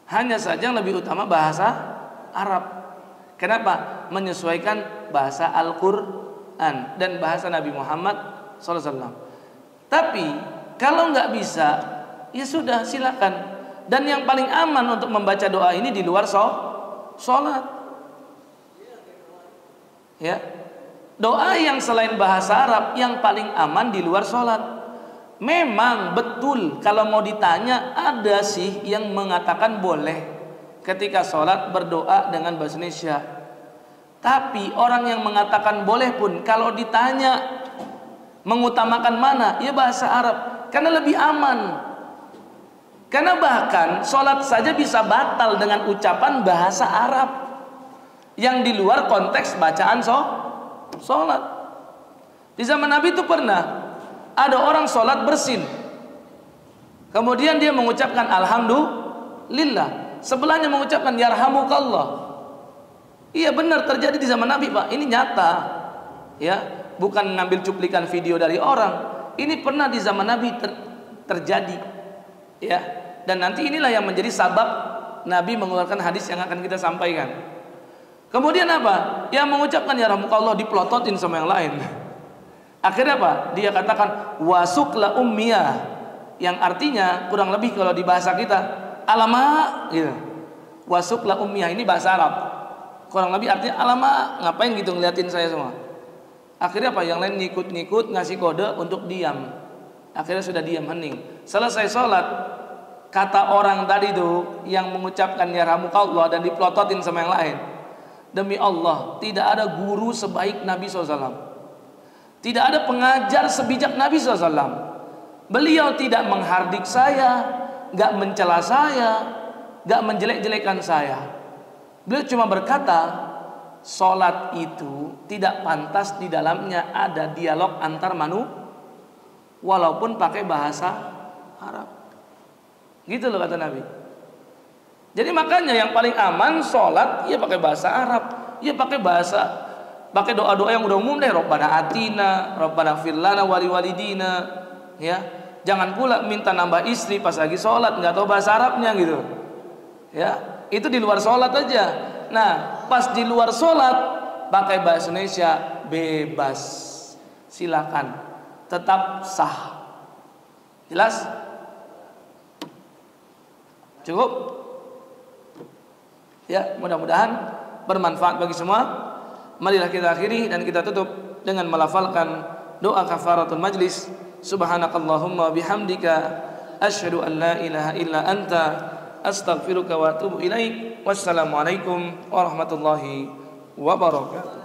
Hanya saja yang lebih utama bahasa Arab. Kenapa? Menyesuaikan bahasa Al-Quran dan bahasa Nabi Muhammad SAW. Tapi kalau nggak bisa, ya sudah silakan. Dan yang paling aman untuk membaca doa ini di luar sholat. Ya, doa yang selain bahasa Arab yang paling aman di luar sholat. Memang betul kalau mau ditanya ada sih yang mengatakan boleh ketika sholat berdoa dengan bahasa Indonesia. Tapi orang yang mengatakan boleh pun kalau ditanya mengutamakan mana, ya bahasa Arab, karena lebih aman. Karena bahkan sholat saja bisa batal dengan ucapan bahasa Arab yang di luar konteks bacaan sholat. Di zaman Nabi itu pernah ada orang sholat bersin, kemudian dia mengucapkan alhamdulillah, sebelahnya mengucapkan yarhamukallah. Iya benar terjadi di zaman Nabi, Pak. Ini nyata. Ya, bukan ngambil cuplikan video dari orang. Ini pernah di zaman Nabi terjadi. Ya. Dan nanti inilah yang menjadi sabab Nabi mengeluarkan hadis yang akan kita sampaikan. Kemudian apa? Yang mengucapkan yarhamukallah diplototin sama yang lain. Akhirnya apa? Dia katakan wasukla ummiyah, yang artinya kurang lebih kalau di bahasa kita alamak gitu. Wasukla ummiyah ini bahasa Arab. Kurang lebih artinya alamak, ngapain gitu ngeliatin saya semua. Akhirnya apa? Yang lain ngikut-ngikut ngasih kode untuk diam. Akhirnya sudah diam hening. Selesai sholat, kata orang tadi itu yang mengucapkan yarhamukallah dan diplototin sama yang lain, demi Allah tidak ada guru sebaik Nabi SAW. Tidak ada pengajar sebijak Nabi SAW. Beliau tidak menghardik saya, gak mencela saya, gak menjelek-jelekan saya. Beliau cuma berkata, sholat itu tidak pantas di dalamnya ada dialog antar manusia, walaupun pakai bahasa Arab. Gitu loh kata Nabi. Jadi makanya yang paling aman sholat ya pakai bahasa Arab, ya pakai doa-doa yang udah umum deh. Rabbana atina, Rabbana fir lana wali walidina. Ya, jangan pula minta nambah istri pas lagi sholat nggak tahu bahasa Arabnya gitu. Ya. Itu di luar sholat aja. Nah, pas di luar sholat pakai bahasa Indonesia bebas, silakan, tetap sah. Jelas? Cukup? Ya, mudah-mudahan bermanfaat bagi semua. Marilah kita akhiri dan kita tutup dengan melafalkan doa kafaratul majlis. Subhanakallahumma bihamdika asyhadu an la ilaha illa anta astaghfiruka wa atubu ilaik. Wassalamualaikum warahmatullahi wabarakatuh.